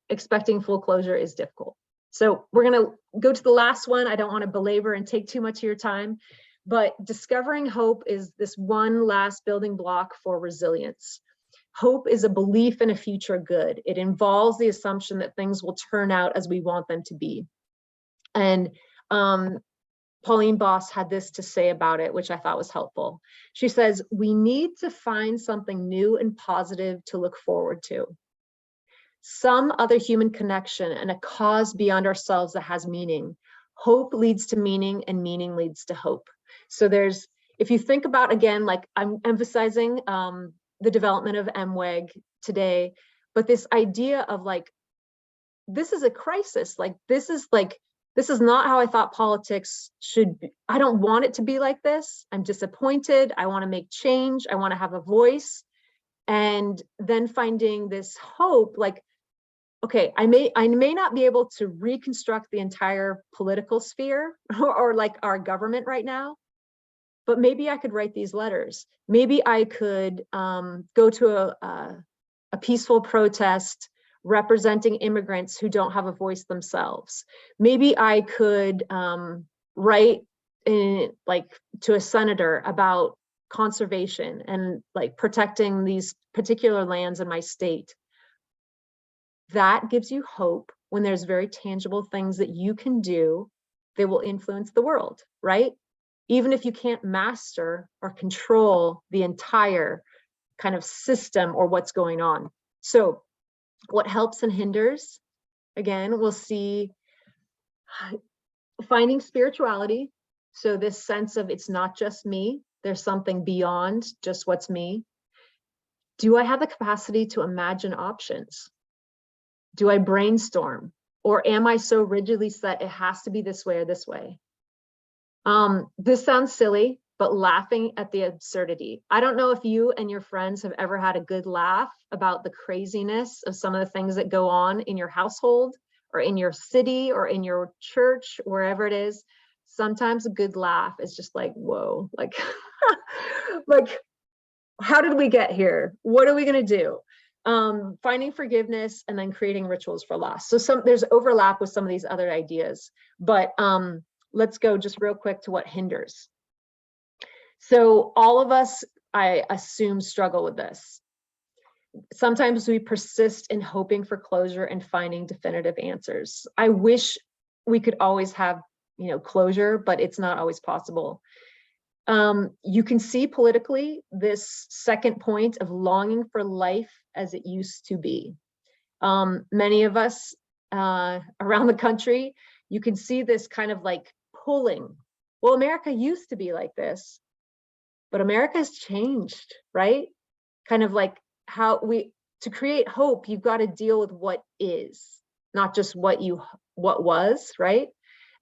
expecting full closure is difficult. So we're going to go to the last one. I don't want to belabor and take too much of your time, but discovering hope is this one last building block for resilience. Hope is a belief in a future good. It involves the assumption that things will turn out as we want them to be. And Pauline Boss had this to say about it, which I thought was helpful. She says, we need to find something new and positive to look forward to. Some other human connection and a cause beyond ourselves that has meaning. Hope leads to meaning and meaning leads to hope. So there's, if you think about, again, like I'm emphasizing the development of MWEG today, but this idea of like, this is a crisis. Like, this is not how I thought politics should be. I don't want it to be like this. I'm disappointed. I want to make change. I want to have a voice. And then finding this hope, like okay, I may not be able to reconstruct the entire political sphere or like our government right now, but maybe I could write these letters. Maybe I could go to a peaceful protest representing immigrants who don't have a voice themselves. Maybe I could write to a senator about conservation and like protecting these particular lands in my state. That gives you hope when there's very tangible things that you can do that will influence the world, right? Even if you can't master or control the entire kind of system or what's going on. So what helps and hinders, again, we'll see finding spirituality. So this sense of it's not just me, there's something beyond just what's me. Do I have the capacity to imagine options? Do I brainstorm? Or am I so rigidly set it has to be this way or this way? This sounds silly, but laughing at the absurdity. I don't know if you and your friends have ever had a good laugh about the craziness of some of the things that go on in your household or in your city or in your church, wherever it is. Sometimes a good laugh is just like, whoa, like, like, how did we get here? What are we going to do? Finding forgiveness and then creating rituals for loss. So there's overlap with some of these other ideas, but let's go just real quick to what hinders. So all of us, I assume, struggle with this. Sometimes we persist in hoping for closure and finding definitive answers. I wish we could always have, closure, but it's not always possible. You can see politically this second point of longing for life as it used to be. Many of us around the country, you can see this kind of like pulling. Well, America used to be like this, but America has changed, right? Kind of like how to create hope, you've got to deal with what is, not just what was, right?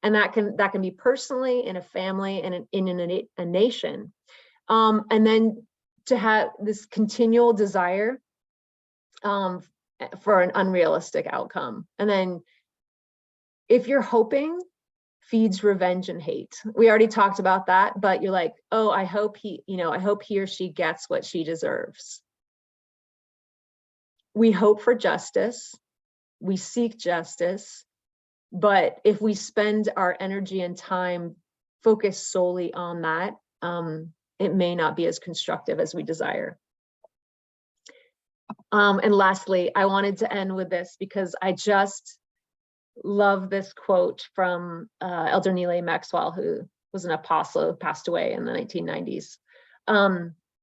And that can be personally, in a family, and in a nation. And then to have this continual desire for an unrealistic outcome. And then if you're hoping, feeds revenge and hate. We already talked about that, but you're like, oh, I hope he or she gets what she deserves. We hope for justice. We seek justice. But if we spend our energy and time focused solely on that, it may not be as constructive as we desire. And lastly, I wanted to end with this because I just love this quote from Elder Neely Maxwell, who was an apostle who passed away in the 1990s.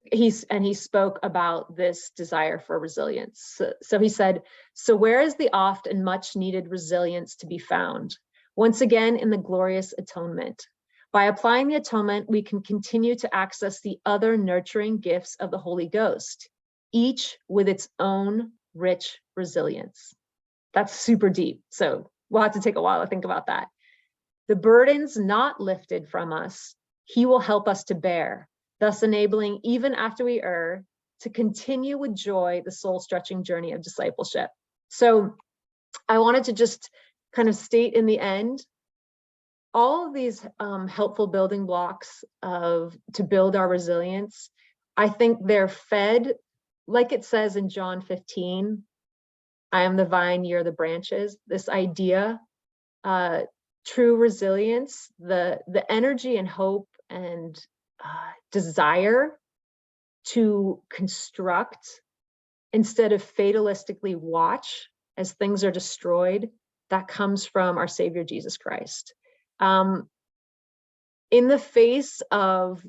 He spoke about this desire for resilience. So he said, so where is the oft and much needed resilience to be found? Once again, in the glorious atonement. By applying the atonement, we can continue to access the other nurturing gifts of the Holy Ghost, each with its own rich resilience. That's super deep. So we'll have to take a while to think about that. The burdens not lifted from us, he will help us to bear, thus enabling, even after we err, to continue with joy the soul-stretching journey of discipleship. So I wanted to just kind of state in the end, all of these helpful building blocks to build our resilience, I think they're fed, like it says in John 15, I am the vine, you're the branches. This idea, true resilience, the energy and hope and desire to construct instead of fatalistically watch as things are destroyed, that comes from our Savior Jesus Christ. In the face of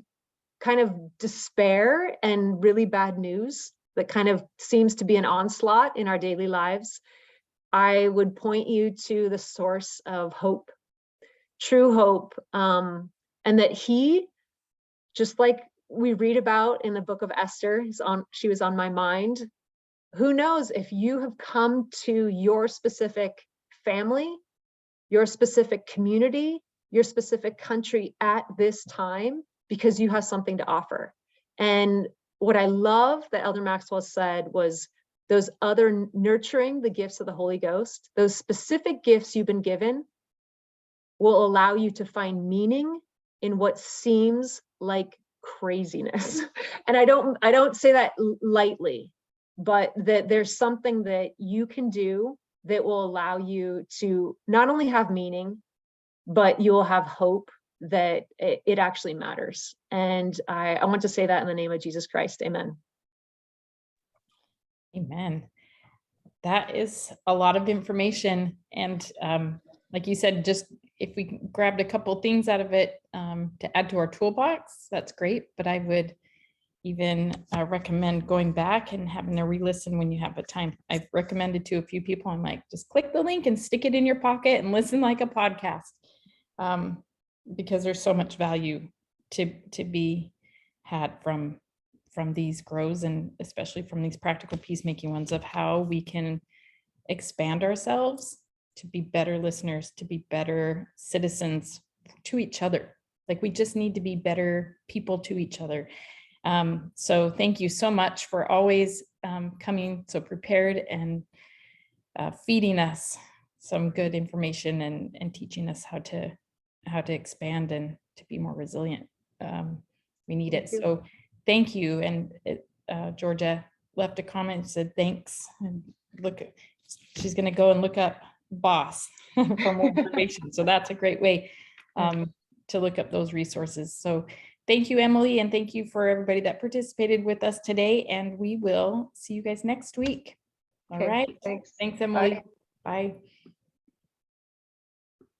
kind of despair and really bad news that kind of seems to be an onslaught in our daily lives, I would point you to the source of hope, true hope, and that he, just like we read about in the book of Esther, she was on my mind. Who knows if you have come to your specific family, your specific community, your specific country at this time because you have something to offer. And what I love that Elder Maxwell said was, those other nurturing the gifts of the Holy Ghost, those specific gifts you've been given will allow you to find meaning in what seems like craziness. And I don't say that lightly, but that there's something that you can do that will allow you to not only have meaning, but you'll have hope that it actually matters. And I want to say that in the name of Jesus Christ. Amen. Amen. That is a lot of information. And like you said, just if we grabbed a couple things out of it to add to our toolbox, that's great. But I would even recommend going back and having a re-listen when you have a time. I've recommended to a few people, I'm like, just click the link and stick it in your pocket and listen like a podcast, because there's so much value to be had from these grows, and especially from these practical peacemaking ones of how we can expand ourselves to be better listeners, to be better citizens to each other. Like we just need to be better people to each other. So thank you so much for always coming so prepared and feeding us some good information and teaching us how to expand and to be more resilient. We need it. So thank you. And Georgia left a comment and said, thanks. And look, she's going to go and look up BOSS for more information. So that's a great way to look up those resources. So thank you, Emily. And thank you for everybody that participated with us today. And we will see you guys next week. All right. Thanks. Thanks, Emily. Bye.